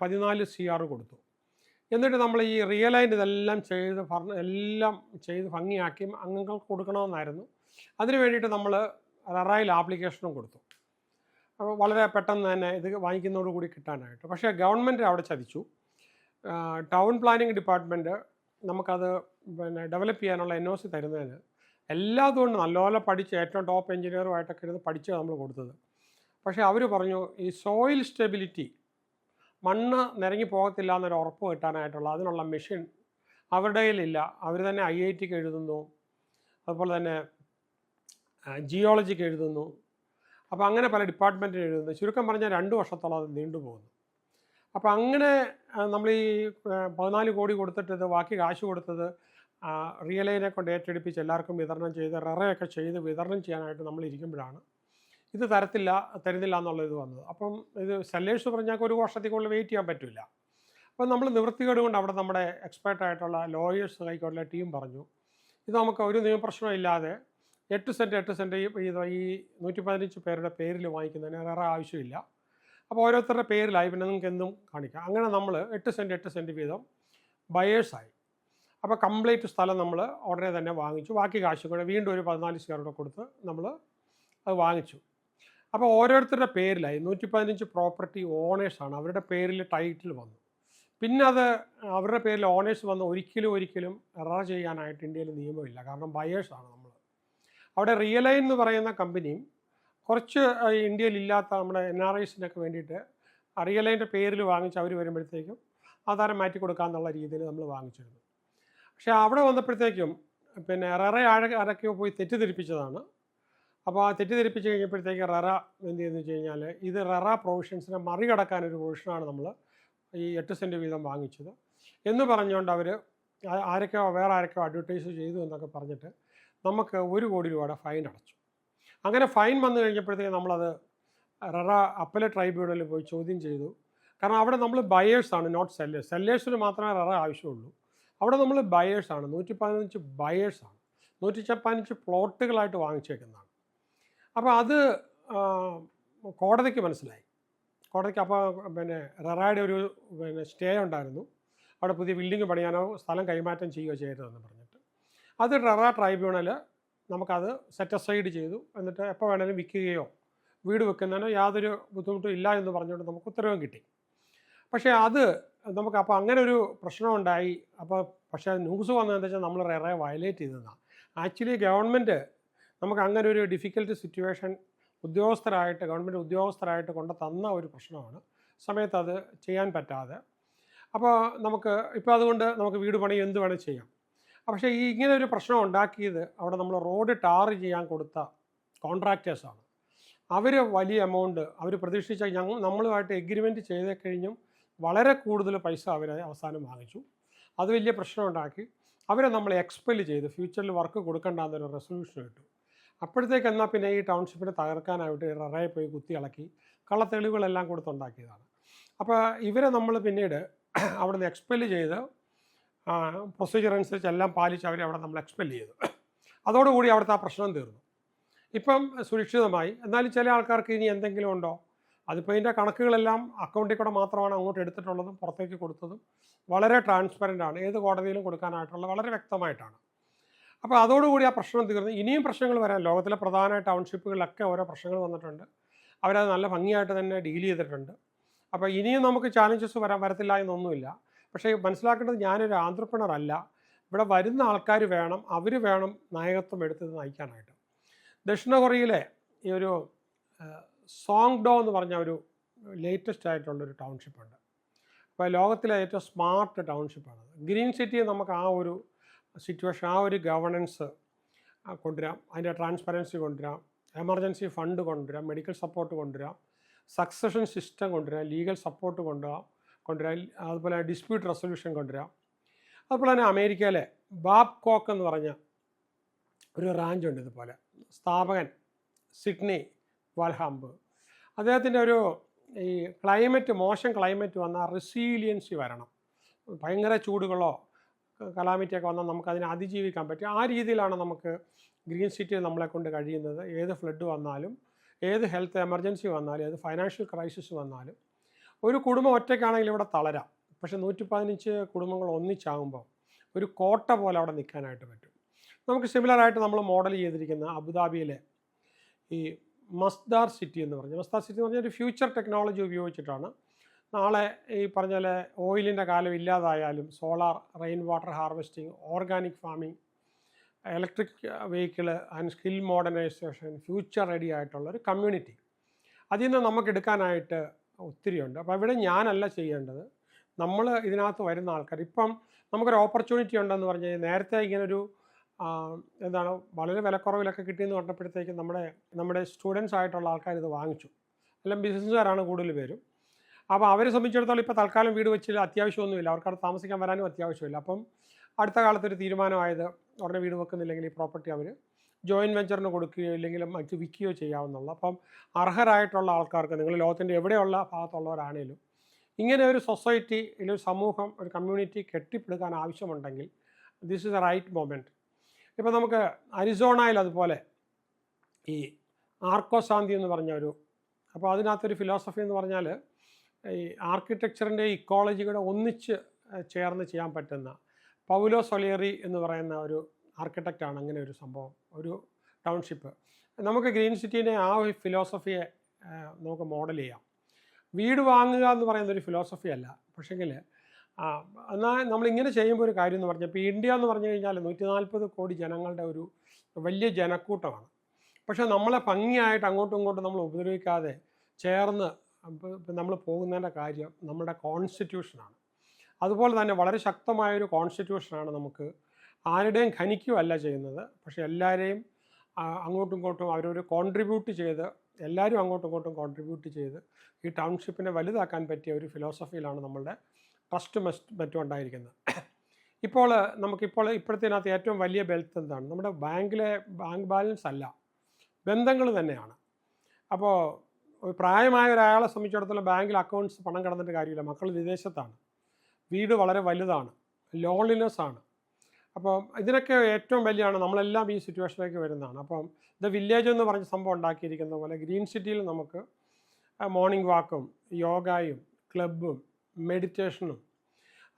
14 CR കൊടുത്തു. എന്നിട്ട് നമ്മൾ ഈ റിയലൈൻ ഇതെല്ലാം ചെയ്ത് ഭംഗിയാക്കി അംഗങ്ങൾക്ക് കൊടുക്കണമെന്നായിരുന്നു. അതിന് വേണ്ടിയിട്ട് നമ്മൾ റെറയിൽ ആപ്ലിക്കേഷനും കൊടുത്തു. അപ്പോൾ വളരെ പെട്ടെന്ന് തന്നെ ഇത് വാങ്ങിക്കുന്നതോടുകൂടി കിട്ടാനായിട്ട്. പക്ഷേ ഗവൺമെൻറ് അവിടെ ചതിച്ചു. ടൗൺ പ്ലാനിങ് ഡിപ്പാർട്ട്മെൻറ്റ് നമുക്കത് ഡെവലപ്പ് ചെയ്യാനുള്ള NOC തരുന്നതിന് എല്ലാതും കൊണ്ട് നല്ലപോലെ പഠിച്ച് ഏറ്റവും ടോപ്പ് എഞ്ചിനീയറുമായിട്ടൊക്കെ ഇരുന്ന് പഠിച്ച് നമ്മൾ കൊടുത്തത്. പക്ഷേ അവർ പറഞ്ഞു ഈ സോയിൽ സ്റ്റെബിലിറ്റി, മണ്ണ് നിരങ്ങി പോകത്തില്ല എന്നൊരു ഉറപ്പ് കിട്ടാനായിട്ടുള്ള അതിനുള്ള മെഷീൻ അവരുടെ കയ്യിലില്ല. അവർ തന്നെ IITക്ക് എഴുതുന്നു, അതുപോലെ തന്നെ ജിയോളജിക്ക് എഴുതുന്നു. അപ്പോൾ അങ്ങനെ പല ഡിപ്പാർട്ട്മെൻറ്റിന് എഴുതുന്നു. ചുരുക്കം പറഞ്ഞാൽ 2 വർഷത്തോളം അത് നീണ്ടുപോകുന്നു. അപ്പോൾ അങ്ങനെ നമ്മൾ ഈ 14 കോടി കൊടുത്തിട്ട് ഇത് ബാക്കി കാശ് കൊടുത്തത് റിയലൈനെ കൊണ്ട് ഏറ്റെടുപ്പിച്ച് എല്ലാവർക്കും വിതരണം ചെയ്ത് റെറയൊക്കെ ചെയ്ത് വിതരണം ചെയ്യാനായിട്ട് നമ്മൾ ഇരിക്കുമ്പോഴാണ് ഇത് തരുന്നില്ല എന്നുള്ള ഇത് വന്നത്. അപ്പം ഇത് സെല്ലേഴ്സ് പറഞ്ഞാൽ 1 വർഷത്തേക്കുള്ളിൽ വെയിറ്റ് ചെയ്യാൻ പറ്റില്ല. അപ്പം നമ്മൾ നിവൃത്തികേട് കൊണ്ട് അവിടെ നമ്മുടെ എക്സ്പേർട്ടായിട്ടുള്ള ലോയേഴ്സ് കൈക്കൊണ്ടുള്ള ടീം പറഞ്ഞു ഇത് നമുക്ക് ഒരു നിയമപ്രശ്നവും ഇല്ലാതെ 8 സെൻറ്റ് ഈ 115 പേരുടെ പേരിൽ വാങ്ങിക്കുന്നതിന് റെറ ആവശ്യമില്ല. അപ്പോൾ ഓരോരുത്തരുടെ പേരിലായി, പിന്നെ നിങ്ങൾക്ക് എന്തും കാണിക്കാം. അങ്ങനെ നമ്മൾ 8 സെൻറ്റ് വീതം ബയേഴ്സായി. അപ്പോൾ കംപ്ലീറ്റ് സ്ഥലം നമ്മൾ ഉടനെ തന്നെ വാങ്ങിച്ചു. ബാക്കി കാശ് കൂടെ വീണ്ടും ഒരു 14 ഷെയർ കൂടെ കൊടുത്ത് നമ്മൾ അത് വാങ്ങിച്ചു. അപ്പോൾ ഓരോരുത്തരുടെ പേരിലായി. 115 പ്രോപ്പർട്ടി ഓണേഴ്സാണ്, അവരുടെ പേരിൽ ടൈറ്റിൽ വന്നു. പിന്നെ അത് അവരുടെ പേരിൽ ഓണേഴ്സ് വന്ന് ഒരിക്കലും എറർ ചെയ്യാനായിട്ട് ഇന്ത്യയിൽ നിയമമില്ല. കാരണം ബയേഴ്സാണ് നമ്മൾ. അവിടെ റിയലൈൻ എന്ന് പറയുന്ന കമ്പനിയും കുറച്ച് ഇന്ത്യയിലില്ലാത്ത നമ്മുടെ NRIസിനൊക്കെ വേണ്ടിയിട്ട് റിയലൈൻ്റെ പേരിൽ വാങ്ങിച്ച് അവർ വരുമ്പോഴത്തേക്കും ആധാരം മാറ്റി കൊടുക്കാമെന്നുള്ള രീതിയിൽ നമ്മൾ വാങ്ങിച്ചിരുന്നു. പക്ഷേ അവിടെ വന്നപ്പോഴത്തേക്കും പിന്നെ റെറ ആരൊക്കെയോ പോയി തെറ്റിദ്ധരിപ്പിച്ചതാണ്. അപ്പോൾ ആ തെറ്റിദ്ധരിപ്പിച്ച് കഴിഞ്ഞപ്പോഴത്തേക്ക് റെറ എന്ത് ചെയ്യുന്നു വെച്ച് കഴിഞ്ഞാൽ, ഇത് റെറ പ്രൊവിഷൻസിനെ മറികടക്കാനൊരു പ്രൊവിഷനാണ് നമ്മൾ ഈ 8 സെൻറ്റ് വീതം വാങ്ങിച്ചത് എന്ന് പറഞ്ഞുകൊണ്ട് അവർ വേറെ ആരൊക്കെയോ അഡ്വർടൈസ് ചെയ്തു എന്നൊക്കെ പറഞ്ഞിട്ട് നമുക്ക് 1 കോടി രൂപയുടെ ഫൈൻ അടച്ചു. അങ്ങനെ ഫൈൻ വന്നു കഴിഞ്ഞപ്പോഴത്തേക്ക് നമ്മളത് റെറ അപ്പലേറ്റ് ട്രൈബ്യൂണലിൽ പോയി ചോദ്യം ചെയ്തു. കാരണം അവിടെ നമ്മൾ ബയേഴ്സാണ്, നോട്ട് സെല്ലേഴ്സ്. സെല്ലേഴ്സിന് മാത്രമേ റെറ ആവശ്യമുള്ളൂ. അവിടെ നമ്മൾ ബയേഴ്സാണ്, 115 ബയേഴ്സാണ്, 115 പ്ലോട്ടുകളായിട്ട് വാങ്ങിച്ചേക്കുന്നതാണ്. അപ്പോൾ അത് കോടതിക്ക് മനസ്സിലായി. കോടതിക്ക് അപ്പോൾ പിന്നെ റെറയുടെ ഒരു സ്റ്റേ ഉണ്ടായിരുന്നു. അവിടെ പുതിയ ബിൽഡിംഗ് പണിയാനോ സ്ഥലം കൈമാറ്റം ചെയ്യുകയോ ചെയ്തതെന്ന് പറഞ്ഞിട്ട് അത് റെറ ട്രൈബ്യൂണൽ നമുക്കത് സെറ്റ് അസൈഡ് ചെയ്തു. എന്നിട്ട് എപ്പോൾ വേണമെങ്കിലും വിൽക്കുകയോ വീട് വെക്കുന്നതിനോ യാതൊരു ബുദ്ധിമുട്ടും ഇല്ല എന്ന് പറഞ്ഞുകൊണ്ട് നമുക്ക് ഉത്തരവും കിട്ടി. പക്ഷേ അത് നമുക്ക് അപ്പോൾ അങ്ങനെ ഒരു പ്രശ്നമുണ്ടായി. പക്ഷേ ന്യൂസ് വന്നതെന്ന് വെച്ചാൽ നമ്മൾ റെറയെ വയലേറ്റ് ചെയ്തതാണ്. ആക്ച്വലി ഗവൺമെൻറ് നമുക്ക് അങ്ങനെ ഒരു ഡിഫിക്കൽട്ട് സിറ്റുവേഷൻ ഗവൺമെൻറ് ഉദ്യോഗസ്ഥരായിട്ട് കൊണ്ട് തന്ന ഒരു പ്രശ്നമാണ്. സമയത്ത് അത് ചെയ്യാൻ പറ്റാതെ അപ്പോൾ ഇപ്പോൾ അതുകൊണ്ട് നമുക്ക് വീട് പണി എന്ത് വേണേൽ ചെയ്യാം. പക്ഷേ ഇങ്ങനെ ഒരു പ്രശ്നം ഉണ്ടാക്കിയത് അവിടെ നമ്മൾ റോഡ് ടാർ ചെയ്യാൻ കൊടുത്ത കോൺട്രാക്ടേഴ്സാണ്. അവർ വലിയ എമൗണ്ട് അവർ പ്രതീക്ഷിച്ച നമ്മളുമായിട്ട് എഗ്രിമെൻറ്റ് ചെയ്ത് കഴിഞ്ഞും വളരെ കൂടുതൽ പൈസ അവർ അവസാനം വാങ്ങിച്ചു. അത് വലിയ പ്രശ്നം ഉണ്ടാക്കി. അവരെ നമ്മൾ എക്സ്പെൽ ചെയ്ത് ഫ്യൂച്ചറിൽ വർക്ക് കൊടുക്കേണ്ടെന്നൊരു റെസൊല്യൂഷൻ ഇട്ടു. അപ്പോഴത്തേക്ക് എന്നാൽ പിന്നെ ഈ ടൗൺഷിപ്പിനെ തകർക്കാനായിട്ട് റെറയെ പോയി കുത്തി ഇളക്കി കള്ളത്തെളിവുകളെല്ലാം കൊടുത്തുണ്ടാക്കിയതാണ്. അപ്പോൾ ഇവരെ നമ്മൾ പിന്നീട് അവിടുന്ന് എക്സ്പെൽ ചെയ്ത് പ്രൊസീജിയർ അനുസരിച്ച് എല്ലാം പാലിച്ച് അവരെ അവിടെ നമ്മൾ എക്സ്പെൽ ചെയ്തു. അതോടുകൂടി അവിടുത്തെ ആ പ്രശ്നം തീർന്നു. ഇപ്പം സുരക്ഷിതമായി. എന്നാലും ചില ആൾക്കാർക്ക് ഇനി എന്തെങ്കിലും ഉണ്ടോ, അതിപ്പോൾ ഇതിൻ്റെ കണക്കുകളെല്ലാം അക്കൗണ്ടിൽ കൂടെ മാത്രമാണ് അങ്ങോട്ട് എടുത്തിട്ടുള്ളതും പുറത്തേക്ക് കൊടുത്തതും. വളരെ ട്രാൻസ്പെറൻ്റ് ആണ്, ഏത് കോടതിയിലും കൊടുക്കാനായിട്ടുള്ള വളരെ വ്യക്തമായിട്ടാണ്. അപ്പോൾ അതോടുകൂടി ആ പ്രശ്നം തീർന്നു. ഇനിയും പ്രശ്നങ്ങൾ വരാൻ ലോകത്തിലെ പ്രധാന ടൗൺഷിപ്പുകളിലൊക്കെ ഓരോ പ്രശ്നങ്ങൾ വന്നിട്ടുണ്ട്. അവരത് നല്ല ഭംഗിയായിട്ട് തന്നെ ഡീൽ ചെയ്തിട്ടുണ്ട്. അപ്പോൾ ഇനിയും നമുക്ക് ചാലഞ്ചസ് വരത്തില്ല എന്നൊന്നുമില്ല. പക്ഷേ മനസ്സിലാക്കേണ്ടത് ഞാനൊരു ആന്ത്രപ്രണർ അല്ല. ഇവിടെ വരുന്ന ആൾക്കാർ വേണം, അവർ വേണം നായകത്വം എടുത്ത് നയിക്കാനായിട്ട്. ദക്ഷിണ കൊറിയയിലെ ഈ ഒരു സോങ്ഡോ എന്ന് പറഞ്ഞ ഒരു ലേറ്റസ്റ്റ് ആയിട്ടുള്ളൊരു ടൗൺഷിപ്പുണ്ട്. അപ്പോൾ ലോകത്തിലെ ഏറ്റവും സ്മാർട്ട് ടൗൺഷിപ്പാണ്. ഗ്രീൻ സിറ്റി നമുക്ക് ആ ഒരു സിറ്റുവേഷൻ, ആ ഒരു ഗവർണൻസ് കൊണ്ടുവരാം, അതിൻ്റെ ട്രാൻസ്പെറൻസി കൊണ്ടുവരാം, എമർജൻസി ഫണ്ട് കൊണ്ടുവരാം, മെഡിക്കൽ സപ്പോർട്ട് കൊണ്ടുവരാം, സക്സഷൻ സിസ്റ്റം കൊണ്ടുവരാം, ലീഗൽ സപ്പോർട്ട് കൊണ്ടുവരാം, അതുപോലെ ഡിസ്പ്യൂട്ട് റെസൊല്യൂഷൻ കൊണ്ടുവരാം. അതുപോലെ തന്നെ അമേരിക്കയിലെ ബാബ്കോക്ക് എന്ന് പറഞ്ഞ ഒരു റാഞ്ചുണ്ട് ഇതുപോലെ. സ്ഥാപകൻ സിഡ്നി വാൽഹാംബ്. അദ്ദേഹത്തിൻ്റെ ഒരു ഈ മോശം ക്ലൈമറ്റ് വന്നാൽ റെസീലിയൻസി വരണം. ഭയങ്കര ചൂടുകളോ കലാമിറ്റിയൊക്കെ വന്നാൽ നമുക്കതിനെ അതിജീവിക്കാൻ പറ്റും. ആ രീതിയിലാണ് നമുക്ക് ഗ്രീൻ സിറ്റിയിൽ നമ്മളെ കൊണ്ട് കഴിയുന്നത്. ഏത് ഫ്ലഡ് വന്നാലും, ഏത് ഹെൽത്ത് എമർജൻസി വന്നാലും, ഏത് ഫൈനാൻഷ്യൽ ക്രൈസിസ് വന്നാലും ഒരു കുടുംബം ഒറ്റയ്ക്കാണെങ്കിൽ ഇവിടെ തളരാം. പക്ഷേ 115 കുടുംബങ്ങൾ ഒന്നിച്ചാകുമ്പോൾ ഒരു കോട്ട പോലെ അവിടെ നിൽക്കാനായിട്ട് പറ്റും. നമുക്ക് സിമിലറായിട്ട് നമ്മൾ മോഡൽ ചെയ്തിരിക്കുന്ന അബുദാബിയിലെ ഈ മസ്ദാർ സിറ്റി എന്ന് പറഞ്ഞാൽ ഒരു ഫ്യൂച്ചർ ടെക്നോളജി ഉപയോഗിച്ചിട്ടാണ് നാളെ ഈ പറഞ്ഞ പോലെ ഓയിലിൻ്റെ കാലം ഇല്ലാതായാലും solar, rain water harvesting, organic farming, electric vehicle and skill modernisation, future ready ആയിട്ടുള്ള ഒരു കമ്മ്യൂണിറ്റി. അതിൽ നിന്ന് നമുക്ക് എടുക്കാനായിട്ട് ഒത്തിരിയുണ്ട്. അപ്പോൾ ഇവിടെ ഞാനല്ല ചെയ്യേണ്ടത്, നമ്മൾ ഇതിനകത്ത് വരുന്ന ആൾക്കാർ. ഇപ്പം നമുക്കൊരു ഓപ്പർച്യൂണിറ്റി ഉണ്ടെന്ന് പറഞ്ഞ് നേരത്തെ ഇങ്ങനൊരു വളരെ വിലക്കുറവിലൊക്കെ കിട്ടിയെന്ന് പറഞ്ഞപ്പോഴത്തേക്കും നമ്മുടെ സ്റ്റുഡൻസ് ആയിട്ടുള്ള ആൾക്കാർ ഇത് വാങ്ങിച്ചു. എല്ലാം ബിസിനസ്സുകാരാണ് കൂടുതൽ പേരും. അപ്പോൾ അവരെ സംബന്ധിച്ചിടത്തോളം ഇപ്പോൾ തൽക്കാലം വീട് വെച്ചില്ല, അത്യാവശ്യമൊന്നുമില്ല, അവർക്കവിടെ താമസിക്കാൻ വരാനും അത്യാവശ്യമില്ല. അപ്പം അടുത്ത കാലത്തൊരു തീരുമാനമായത് ഉടനെ വീട് വെക്കുന്നില്ലെങ്കിൽ ഈ പ്രോപ്പർട്ടി അവർ ജോയിൻറ്റ് വെഞ്ചറിന് കൊടുക്കുകയോ ഇല്ലെങ്കിൽ മറ്റ് വിൽക്കുകയോ ചെയ്യാവുന്നുള്ളൂ. അപ്പം അർഹരായിട്ടുള്ള ആൾക്കാർക്ക്, നിങ്ങൾ ലോകത്തിൻ്റെ എവിടെയുള്ള ഭാഗത്തുള്ളവരാണേലും ഇങ്ങനെ ഒരു സൊസൈറ്റി, ഒരു സമൂഹം, ഒരു കമ്മ്യൂണിറ്റി കെട്ടിപ്പടുക്കാൻ ആവശ്യമുണ്ടെങ്കിൽ this is a right moment. ഇപ്പോൾ നമുക്ക് അരിസോണയിൽ അതുപോലെ ഈ ആർക്കോസാന്തി എന്ന് പറഞ്ഞ അപ്പോൾ അതിനകത്തൊരു ഫിലോസഫി എന്ന് പറഞ്ഞാൽ ഈ ആർക്കിടെക്ചറിൻ്റെ ഇക്കോളജിയുടെ ഒന്നിച്ച് ചേർന്ന് ചെയ്യാൻ പറ്റുന്ന പൗലോ സൊളിയറി എന്ന് പറയുന്ന ഒരു ആർക്കിടെക്റ്റാണ് അങ്ങനെ ഒരു സംഭവം, ഒരു ടൗൺഷിപ്പ്. നമുക്ക് ഗ്രീൻ സിറ്റീനെ ആ ഒരു ഫിലോസഫിയെ നമുക്ക് മോഡൽ ചെയ്യാം. വീട് വാങ്ങുക എന്ന് പറയുന്ന ഒരു ഫിലോസഫി അല്ല, പക്ഷേങ്കിൽ എന്നാൽ നമ്മളിങ്ങനെ ചെയ്യുമ്പോൾ ഒരു കാര്യം എന്ന് പറഞ്ഞാൽ, ഇപ്പോൾ ഇന്ത്യ എന്ന് പറഞ്ഞു കഴിഞ്ഞാൽ 140 കോടി ജനങ്ങളുടെ ഒരു വലിയ ജനക്കൂട്ടമാണ്. പക്ഷേ നമ്മളെ ഭംഗിയായിട്ട് അങ്ങോട്ടും ഇങ്ങോട്ടും നമ്മൾ ഉപദ്രവിക്കാതെ ചേർന്ന് നമ്മൾ പോകുന്നതിൻ്റെ കാര്യം നമ്മുടെ കോൺസ്റ്റിറ്റ്യൂഷനാണ്. അതുപോലെ തന്നെ വളരെ ശക്തമായൊരു കോൺസ്റ്റിറ്റ്യൂഷനാണ് നമുക്ക്. ആരുടെയും ഖനിക്കുകയല്ല ചെയ്യുന്നത്, പക്ഷേ എല്ലാവരെയും അങ്ങോട്ടും ഇങ്ങോട്ടും അവരൊരു കോൺട്രിബ്യൂട്ട് ചെയ്ത്, എല്ലാവരും അങ്ങോട്ടും ഇങ്ങോട്ടും കോൺട്രിബ്യൂട്ട് ചെയ്ത് ഈ ടൗൺഷിപ്പിനെ വലുതാക്കാൻ പറ്റിയ ഒരു ഫിലോസഫിയിലാണ് നമ്മളുടെ ട്രസ്റ്റ് മറ്റും ഉണ്ടായിരിക്കുന്നത്. ഇപ്പോഴത്തേനകത്ത് ഏറ്റവും വലിയ വെൽത്ത് എന്താണ്? നമ്മുടെ ബാങ്ക് ബാലൻസ് അല്ല, ബന്ധങ്ങൾ തന്നെയാണ്. അപ്പോൾ പ്രായമായ ഒരാളെ സംബന്ധിച്ചിടത്തോളം ബാങ്കിൽ അക്കൗണ്ട്സ് പണം കിടന്നിട്ട് കാര്യമില്ല. മക്കൾ വിദേശത്താണ്, വീട് വളരെ വലുതാണ്, ലോൺലിനെസ് ആണ്. അപ്പം ഇതിനൊക്കെ ഏറ്റവും വലിയാണ്, നമ്മളെല്ലാം ഈ സിറ്റുവേഷനിലേക്ക് വരുന്നതാണ്. അപ്പം ദ വില്ലേജ് എന്ന് പറഞ്ഞ സംഭവം ഉണ്ടാക്കിയിരിക്കുന്ന പോലെ ഗ്രീൻ സിറ്റിയിൽ നമുക്ക് മോർണിംഗ് വാക്കും യോഗയും ക്ലബും മെഡിറ്റേഷനും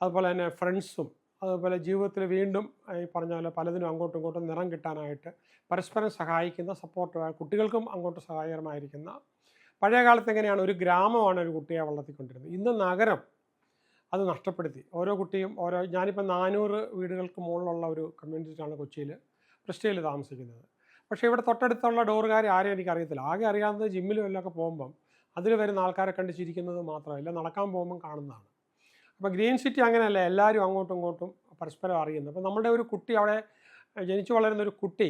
അതുപോലെ തന്നെ ഫ്രണ്ട്സും അതുപോലെ ജീവിതത്തിൽ വീണ്ടും ഈ പറഞ്ഞ പോലെ പലതിനും അങ്ങോട്ടും ഇങ്ങോട്ടും നിറം കിട്ടാനായിട്ട് പരസ്പരം സഹായിക്കുന്ന, സപ്പോർട്ട്, കുട്ടികൾക്കും അങ്ങോട്ട് സഹായകരമായിരിക്കുന്ന. പഴയ കാലത്ത് എങ്ങനെയാണ് ഒരു ഗ്രാമമാണ് ഒരു കുട്ടിയെ വളർത്തിക്കൊണ്ടിരുന്നത്, ഇന്ന് നഗരം അത് നഷ്ടപ്പെടുത്തി. ഓരോ കുട്ടിയും ഞാനിപ്പോൾ 400 വീടുകൾക്ക് മുകളിലുള്ള ഒരു കമ്മ്യൂണിറ്റിയാണ് കൊച്ചിയിൽ പ്രിസ്റ്റയിൽ താമസിക്കുന്നത്. പക്ഷേ ഇവിടെ തൊട്ടടുത്തുള്ള ഡോറുകാരെ ആരെയും എനിക്കറിയത്തില്ല. ആകെ അറിയാവുന്നത് ജിമ്മിലും എല്ലൊക്കെ പോകുമ്പം അതിൽ വരുന്ന ആൾക്കാരെ കണ്ട് ചിരിക്കുന്നത് മാത്രമല്ല, നടക്കാൻ പോകുമ്പം കാണുന്നതാണ്. അപ്പോൾ ഗ്രീൻ സിറ്റി അങ്ങനെയല്ല, എല്ലാവരും അങ്ങോട്ടും ഇങ്ങോട്ടും പരസ്പരം അറിയുന്നു. അപ്പോൾ നമ്മുടെ ഒരു കുട്ടി, അവിടെ ജനിച്ചു വളരുന്ന ഒരു കുട്ടി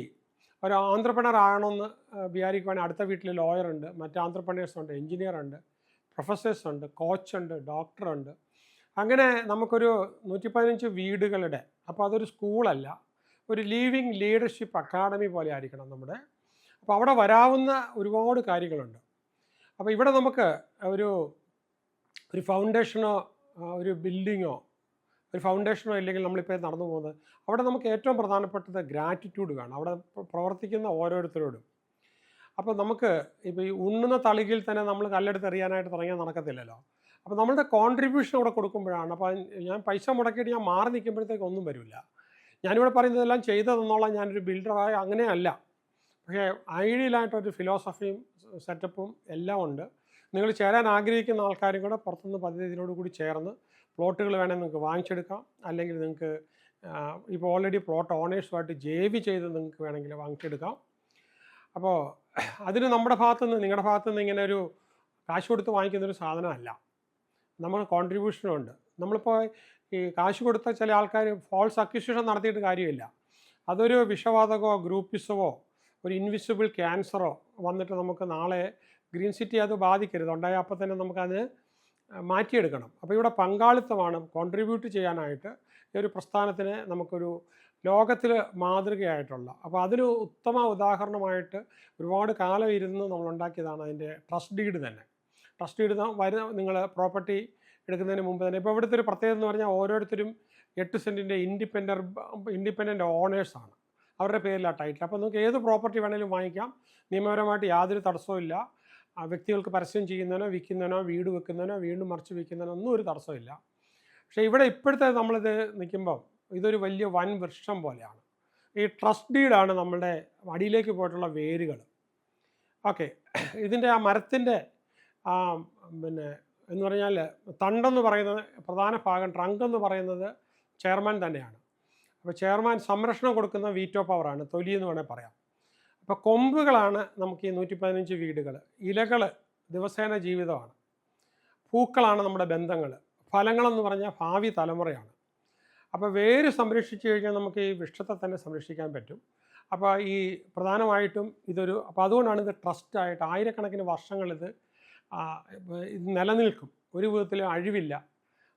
ഒരു ആന്ത്രപ്രണർ ആകണമെന്ന് വിചാരിക്കുവാണെങ്കിൽ അടുത്ത വീട്ടിൽ ലോയറുണ്ട്, മറ്റ് ആന്ത്രപ്രണേഴ്സുണ്ട്, എൻജിനീയറുണ്ട്, പ്രൊഫസേഴ്സുണ്ട്, കോച്ചുണ്ട്, ഡോക്ടറുണ്ട്. അങ്ങനെ നമുക്കൊരു 115 വീടുകളുടെ, അപ്പോൾ അതൊരു സ്കൂളല്ല, ഒരു ലീവിങ് ലീഡർഷിപ്പ് അക്കാഡമി പോലെ ആയിരിക്കണം നമ്മുടെ. അപ്പോൾ അവിടെ വരാവുന്ന ഒരുപാട് കാര്യങ്ങളുണ്ട്. അപ്പോൾ ഇവിടെ നമുക്ക് ഒരു ഫൗണ്ടേഷനോ ഒരു ബിൽഡിങ്ങോ ഒരു ഫൗണ്ടേഷനോ ഇല്ലെങ്കിൽ നമ്മളിപ്പോൾ നടന്നു പോകുന്നത്, അവിടെ നമുക്ക് ഏറ്റവും പ്രധാനപ്പെട്ടത് ഗ്രാറ്റിറ്റ്യൂഡ് വേണം അവിടെ പ്രവർത്തിക്കുന്ന ഓരോരുത്തരോടും. അപ്പോൾ നമുക്ക് ഇപ്പോൾ ഈ ഉണ്ണുന്ന തളികയിൽ തന്നെ നമ്മൾ കല്ലെടുത്ത് എറിയാനായിട്ട് തുടങ്ങിയാൽ നടക്കത്തില്ലല്ലോ. അപ്പോൾ നമ്മളുടെ കോൺട്രിബ്യൂഷൻ അവിടെ കൊടുക്കുമ്പോഴാണ്. അപ്പോൾ ഞാൻ പൈസ മുടക്കിയിട്ട് ഞാൻ മാറി നിൽക്കുമ്പോഴത്തേക്ക് ഒന്നും വരില്ല. ഞാനിവിടെ പറയുന്നതെല്ലാം ചെയ്തതെന്നോളം ഞാനൊരു ബിൽഡറായ അങ്ങനെയല്ല. പക്ഷേ ഐഡിയലായിട്ടൊരു ഫിലോസഫിയും സെറ്റപ്പും എല്ലാം ഉണ്ട്. നിങ്ങൾ ചേരാൻ ആഗ്രഹിക്കുന്ന ആൾക്കാരും കൂടെ പുറത്തുനിന്ന് പദ്ധതിയോട് കൂടി ചേർന്ന് പ്ലോട്ടുകൾ വേണമെങ്കിൽ നിങ്ങൾക്ക് വാങ്ങിച്ചെടുക്കാം. അല്ലെങ്കിൽ നിങ്ങൾക്ക് ഇപ്പോൾ ഓൾറെഡി പ്ലോട്ട് ഓണേഴ്സുമായിട്ട് ജേവി ചെയ്ത് നിങ്ങൾക്ക് വേണമെങ്കിൽ വാങ്ങിച്ചെടുക്കാം. അപ്പോൾ അതിന് നമ്മുടെ ഭാഗത്തുനിന്ന്, നിങ്ങളുടെ ഭാഗത്തുനിന്ന് ഇങ്ങനെ ഒരു കാശ് കൊടുത്ത് വാങ്ങിക്കുന്നൊരു സാധനമല്ല. നമ്മൾ കോൺട്രിബ്യൂഷനുണ്ട്. നമ്മളിപ്പോൾ ഈ കാശ് കൊടുത്ത ചില ആൾക്കാർ ഫോൾസ് അക്യൂസേഷൻ നടത്തിയിട്ട് കാര്യമില്ല. അതൊരു വിഷവാതകമോ ഗ്രൂപ്പിസമോ ഒരു ഇൻവിസിബിൾ ക്യാൻസറോ വന്നിട്ട് നമുക്ക് നാളെ ഗ്രീൻ സിറ്റി അത് ബാധിക്കരുത്. ഉണ്ടായ അപ്പം തന്നെ നമുക്കത് മാറ്റിയെടുക്കണം. അപ്പോൾ ഇവിടെ പങ്കാളിത്തമാണ് കോൺട്രിബ്യൂട്ട് ചെയ്യാനായിട്ട് ഈ ഒരു പ്രസ്ഥാനത്തിന് നമുക്കൊരു ലോകത്തിൽ മാതൃകയായിട്ടുള്ള. അപ്പോൾ അതിന് ഉത്തമ ഉദാഹരണമായിട്ട് ഒരുപാട് കാലം ഇരുന്ന് നമ്മളുണ്ടാക്കിയതാണ് അതിൻ്റെ ട്രസ്റ്റ് ഡീഡ് തന്നെ. ട്രസ്റ്റ് ഡീഡ് നിങ്ങൾ പ്രോപ്പർട്ടി എടുക്കുന്നതിന് മുമ്പ് തന്നെ, ഇപ്പോൾ ഇവിടുത്തെ ഒരു പ്രത്യേകത എന്ന് പറഞ്ഞാൽ ഓരോരുത്തരും 8 സെൻറ്റിൻ്റെ ഇൻഡിപെൻഡൻ്റ് ഓണേഴ്സാണ്. അവരുടെ പേരിലാണ് ടൈറ്റിൽ. അപ്പോൾ നിങ്ങൾക്ക് ഏത് പ്രോപ്പർട്ടി വേണമെങ്കിലും വാങ്ങിക്കാം. നിയമപരമായിട്ട് യാതൊരു തടസ്സവും ഇല്ല. വ്യക്തികൾക്ക് പരസ്യം ചെയ്യുന്നതിനോ വിൽക്കുന്നതിനോ വീട് വെക്കുന്നതിനോ വീണ്ടും മറിച്ച് വിൽക്കുന്നതിനോ ഒന്നും ഒരു തടസ്സമില്ല. പക്ഷേ ഇവിടെ ഇപ്പോഴത്തെ നമ്മളിത് നിൽക്കുമ്പം ഇതൊരു വലിയ വൻ വൃക്ഷം പോലെയാണ്. ഈ ട്രസ്റ്റ് ഡീഡാണ് നമ്മളുടെ അടിയിലേക്ക് പോയിട്ടുള്ള വേരുകൾ. ഓക്കെ, ഇതിൻ്റെ ആ മരത്തിൻ്റെ എന്ന് പറഞ്ഞാൽ തണ്ടെന്ന് പറയുന്നത് പ്രധാന ഭാഗം, ട്രങ്ക് എന്ന് പറയുന്നത് ചെയർമാൻ തന്നെയാണ്. അപ്പോൾ ചെയർമാൻ സംരക്ഷണം കൊടുക്കുന്ന വീറ്റോ പവറാണ്, തൊലി എന്ന് വേണേൽ പറയാം. അപ്പോൾ കൊമ്പുകളാണ് നമുക്ക് ഈ 115 വീടുകൾ. ഇലകൾ ദിവസേന ജീവിതമാണ്. പൂക്കളാണ് നമ്മുടെ ബന്ധങ്ങൾ. ഫലങ്ങളെന്ന് പറഞ്ഞാൽ ഭാവി തലമുറയാണ്. അപ്പോൾ വേര് സംരക്ഷിച്ചു കഴിഞ്ഞാൽ നമുക്ക് ഈ വൃക്ഷത്തെ തന്നെ സംരക്ഷിക്കാൻ പറ്റും. അപ്പോൾ ഈ പ്രധാനമായിട്ടും അപ്പോൾ അതുകൊണ്ടാണ് ഇത് ട്രസ്റ്റായിട്ട് ആയിരക്കണക്കിന് വർഷങ്ങൾ ഇത് നിലനിൽക്കും. ഒരു വിധത്തിലും അഴിവില്ല,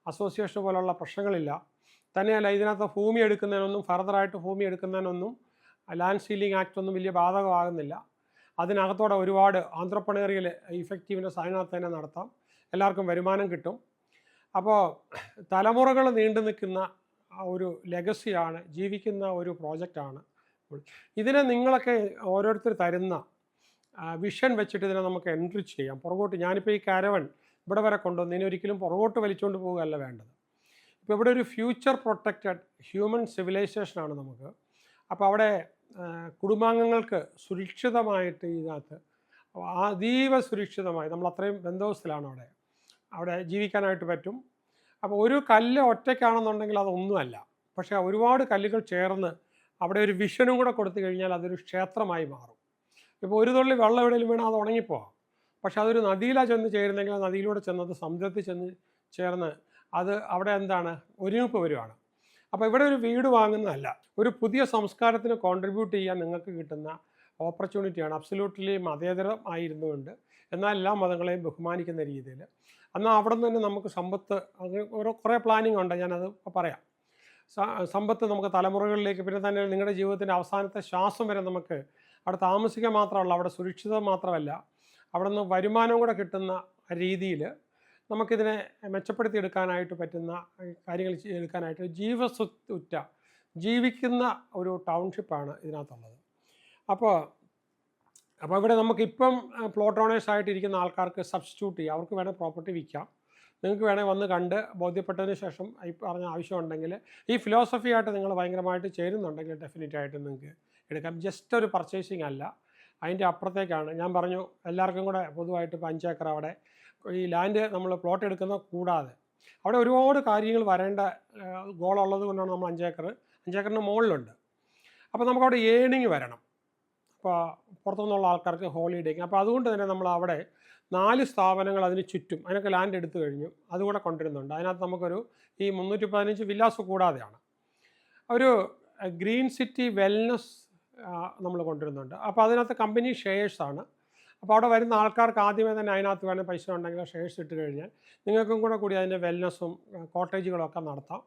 അസോസിയേഷൻ പോലുള്ള പ്രശ്നങ്ങളില്ല. തന്നെയല്ല, ഇതിനകത്ത് ഭൂമി എടുക്കുന്നതിനൊന്നും, ഫർദറായിട്ട് ഭൂമി എടുക്കുന്നതിനൊന്നും ലാൻഡ് സീലിംഗ് ആക്ട് ഒന്നും വലിയ ബാധകമാകുന്നില്ല. അതിനകത്തോടെ ഒരുപാട് ആന്ത്രപ്രണേറിയൽ ഇഫക്റ്റീവ്നെസ് അതിനകത്ത് തന്നെ നടത്താം. എല്ലാവർക്കും വരുമാനം കിട്ടും. അപ്പോൾ തലമുറകൾ നീണ്ടു നിൽക്കുന്ന ഒരു ലെഗസിയാണ്, ജീവിക്കുന്ന ഒരു പ്രോജക്റ്റാണ്. ഇതിനെ നിങ്ങളൊക്കെ ഓരോരുത്തർ തരുന്ന വിഷൻ വെച്ചിട്ട് ഇതിനെ നമുക്ക് എൻറിച്ച് ചെയ്യാം. പുറകോട്ട് ഞാനിപ്പോൾ ഈ കാരവൻ ഇവിടെ വരെ കൊണ്ടുവന്ന് ഇനി ഒരിക്കലും പുറകോട്ട് വലിച്ചുകൊണ്ട് പോവുകയല്ല വേണ്ടത്. ഇപ്പോൾ ഇവിടെ ഒരു ഫ്യൂച്ചർ പ്രൊട്ടക്റ്റഡ് ഹ്യൂമൻ സിവിലൈസേഷനാണ് നമുക്ക്. അപ്പോൾ അവിടെ കുടുംബാംഗങ്ങൾക്ക് സുരക്ഷിതമായിട്ട് ഇതിനകത്ത് അതീവ സുരക്ഷിതമായി നമ്മൾ അത്രയും ബന്ധോബസ്തിലാണ് അവിടെ ജീവിക്കാനായിട്ട് പറ്റും. അപ്പോൾ ഒരു കല്ല് ഒറ്റയ്ക്കാണെന്നുണ്ടെങ്കിൽ അതൊന്നുമല്ല. പക്ഷേ ഒരുപാട് കല്ലുകൾ ചേർന്ന് അവിടെ ഒരു വിഷനും കൂടെ കൊടുത്തു കഴിഞ്ഞാൽ അതൊരു ക്ഷേത്രമായി മാറും. ഇപ്പോൾ ഒരു തുള്ളി വെള്ളം എവിടെയെങ്കിലും വീണാൽ അത് ഉണങ്ങിപ്പോവാം. പക്ഷെ അതൊരു നദിയിലാണ് ചെന്ന് ചേരുന്നെങ്കിൽ ആ നദിയിലൂടെ ചെന്നത് സമുദ്രത്തിൽ ചെന്ന് ചേർന്ന് അത് അവിടെ എന്താണ് ഒരുമിപ്പ് വരുവാണ്. അപ്പോൾ ഇവിടെ ഒരു വീട് വാങ്ങുന്നതല്ല, ഒരു പുതിയ സംസ്കാരത്തിന് കോൺട്രിബ്യൂട്ട് ചെയ്യാൻ നിങ്ങൾക്ക് കിട്ടുന്ന ഓപ്പർച്യൂണിറ്റിയാണ്. അബ്സല്യൂട്ട്ലി മതേതരം ആയിരുന്നുകൊണ്ട് എന്നാൽ എല്ലാ മതങ്ങളെയും ബഹുമാനിക്കുന്ന രീതിയിൽ. എന്നാൽ അവിടെ നിന്ന് തന്നെ നമുക്ക് സമ്പത്ത്, അത് കുറേ പ്ലാനിങ് ഉണ്ട്, ഞാനത് പറയാം. സമ്പത്ത് നമുക്ക് തലമുറകളിലേക്ക്, പിന്നെ തന്നെ നിങ്ങളുടെ ജീവിതത്തിൻ്റെ അവസാനത്തെ ശ്വാസം വരെ നമുക്ക് അവിടെ താമസിക്കാൻ മാത്രമല്ല, അവിടെ സുരക്ഷിതം മാത്രമല്ല, അവിടെ നിന്ന് വരുമാനവും കൂടെ കിട്ടുന്ന രീതിയിൽ നമുക്കിതിനെ മെച്ചപ്പെടുത്തിയെടുക്കാനായിട്ട് പറ്റുന്ന കാര്യങ്ങൾ എടുക്കാനായിട്ട് ജീവസുറ്റ ജീവിക്കുന്ന ഒരു ടൗൺഷിപ്പാണ് ഇതിനകത്തുള്ളത്. അപ്പോൾ ഇവിടെ നമുക്കിപ്പം പ്ലോട്ട് ഓണേഴ്സായിട്ടിരിക്കുന്ന ആൾക്കാർക്ക് സബ്സ്റ്റിറ്റ്യൂട്ട് ചെയ്യാം. അവർക്ക് വേണേൽ പ്രോപ്പർട്ടി വിൽക്കാം. നിങ്ങൾക്ക് വേണേൽ വന്ന് കണ്ട് ബോധ്യപ്പെട്ടതിന് ശേഷം ഈ പറഞ്ഞ ആവശ്യമുണ്ടെങ്കിൽ ഈ ഫിലോസഫിയായിട്ട് നിങ്ങൾ ഭയങ്കരമായിട്ട് ചേരുന്നുണ്ടെങ്കിൽ ഡെഫിനറ്റായിട്ട് നിങ്ങൾക്ക് എടുക്കാം. ജസ്റ്റ് ഒരു പർച്ചേസിങ് അല്ല, അതിൻ്റെ അപ്പുറത്തേക്കാണ്. ഞാൻ പറഞ്ഞു എല്ലാവർക്കും കൂടെ പൊതുവായിട്ട് ഇപ്പോൾ 5 ഏക്കർ അവിടെ ഈ ലാൻഡ് നമ്മൾ പ്ലോട്ട് എടുക്കുന്ന കൂടാതെ അവിടെ ഒരുപാട് കാര്യങ്ങൾ വരേണ്ട ഗോളുള്ളത് കൊണ്ടാണ് നമ്മൾ 5 ഏക്കറിന് മുകളിലുണ്ട്. അപ്പോൾ നമുക്കവിടെ ഏണിങ് വരണം. അപ്പോൾ പുറത്തുനിന്നുള്ള ആൾക്കാർക്ക് ഹോളിഡേക്ക്. അപ്പോൾ അതുകൊണ്ട് തന്നെ നമ്മൾ അവിടെ 4 സ്ഥാപനങ്ങൾ അതിന് ചുറ്റും, അതിനൊക്കെ ലാൻഡ് എടുത്തു കഴിഞ്ഞു, അതുകൂടെ കൊണ്ടുവരുന്നുണ്ട്. അതിനകത്ത് നമുക്കൊരു ഈ 315 വില്ലാസ് കൂടാതെയാണ് ഒരു ഗ്രീൻ സിറ്റി വെൽനസ് നമ്മൾ കൊണ്ടുവരുന്നുണ്ട്. അപ്പോൾ അതിനകത്ത് കമ്പനി ഷെയർസാണ്. അപ്പോൾ അവിടെ വരുന്ന ആൾക്കാർക്ക് ആദ്യമേ തന്നെ അതിനകത്ത് വേണം പൈസ ഉണ്ടെങ്കിൽ ഷെയർസ് ഇട്ട് കഴിഞ്ഞാൽ നിങ്ങൾക്കും കൂടി അതിൻ്റെ വെൽനസ്സും കോട്ടേജുകളൊക്കെ നടത്താം.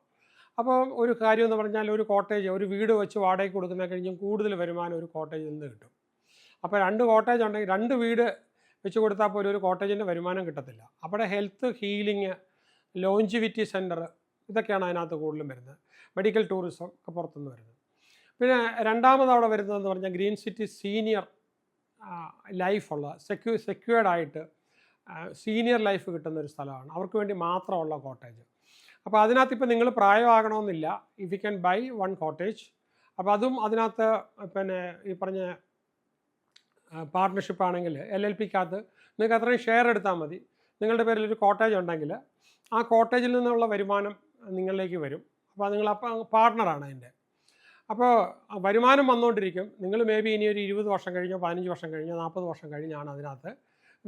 അപ്പോൾ ഒരു കാര്യം എന്ന് പറഞ്ഞാൽ ഒരു കോട്ടേജ്, ഒരു വീട് വെച്ച് വാടകയ്ക്ക് കൊടുക്കുന്ന കഴിഞ്ഞും കൂടുതൽ വരുമാനം ഒരു കോട്ടേജിൽ നിന്ന് കിട്ടും. അപ്പോൾ 2 കോട്ടേജ് ഉണ്ടെങ്കിൽ 2 വീട് വെച്ച് കൊടുത്താൽ പോലും ഒരു കോട്ടേജിൻ്റെ വരുമാനം കിട്ടത്തില്ല. അവിടെ ഹെൽത്ത്, ഹീലിംഗ്, ലോഞ്ചിവിറ്റി സെൻറ്റർ, ഇതൊക്കെയാണ് അതിനകത്ത് കൂടുതലും വരുന്നത്. മെഡിക്കൽ ടൂറിസം ഒക്കെ പുറത്തുനിന്ന് വരുന്നത്. പിന്നെ രണ്ടാമത് അവിടെ വരുന്നതെന്ന് പറഞ്ഞാൽ ഗ്രീൻ സിറ്റി സീനിയർ ലൈഫുള്ള സെക്യൂർഡായിട്ട് സീനിയർ ലൈഫ് കിട്ടുന്ന ഒരു സ്ഥലമാണ്. അവർക്ക് വേണ്ടി മാത്രമുള്ള കോട്ടേജ്. അപ്പോൾ അതിനകത്ത് ഇപ്പോൾ നിങ്ങൾ പ്രായമാകണമെന്നില്ല, if you can buy 1 cottage. അപ്പോൾ അതും അതിനകത്ത് പിന്നെ ഈ പറഞ്ഞ പാർട്ട്ണർഷിപ്പ് ആണെങ്കിൽ LLPക്കകത്ത് നിങ്ങൾക്ക് അത്രയും ഷെയർ എടുത്താൽ മതി. നിങ്ങളുടെ പേരിൽ ഒരു കോട്ടേജ് ഉണ്ടെങ്കിൽ ആ കോട്ടേജിൽ നിന്നുള്ള വരുമാനം നിങ്ങളിലേക്ക് വരും. അപ്പോൾ നിങ്ങൾ പാർട്ട്ണറാണ് അതിൻ്റെ. അപ്പോൾ വരുമാനം വന്നുകൊണ്ടിരിക്കും. നിങ്ങൾ മേ ബി ഇനി ഒരു 20 വർഷം കഴിഞ്ഞോ 15 വർഷം കഴിഞ്ഞോ 40 വർഷം കഴിഞ്ഞാണ് അതിനകത്ത്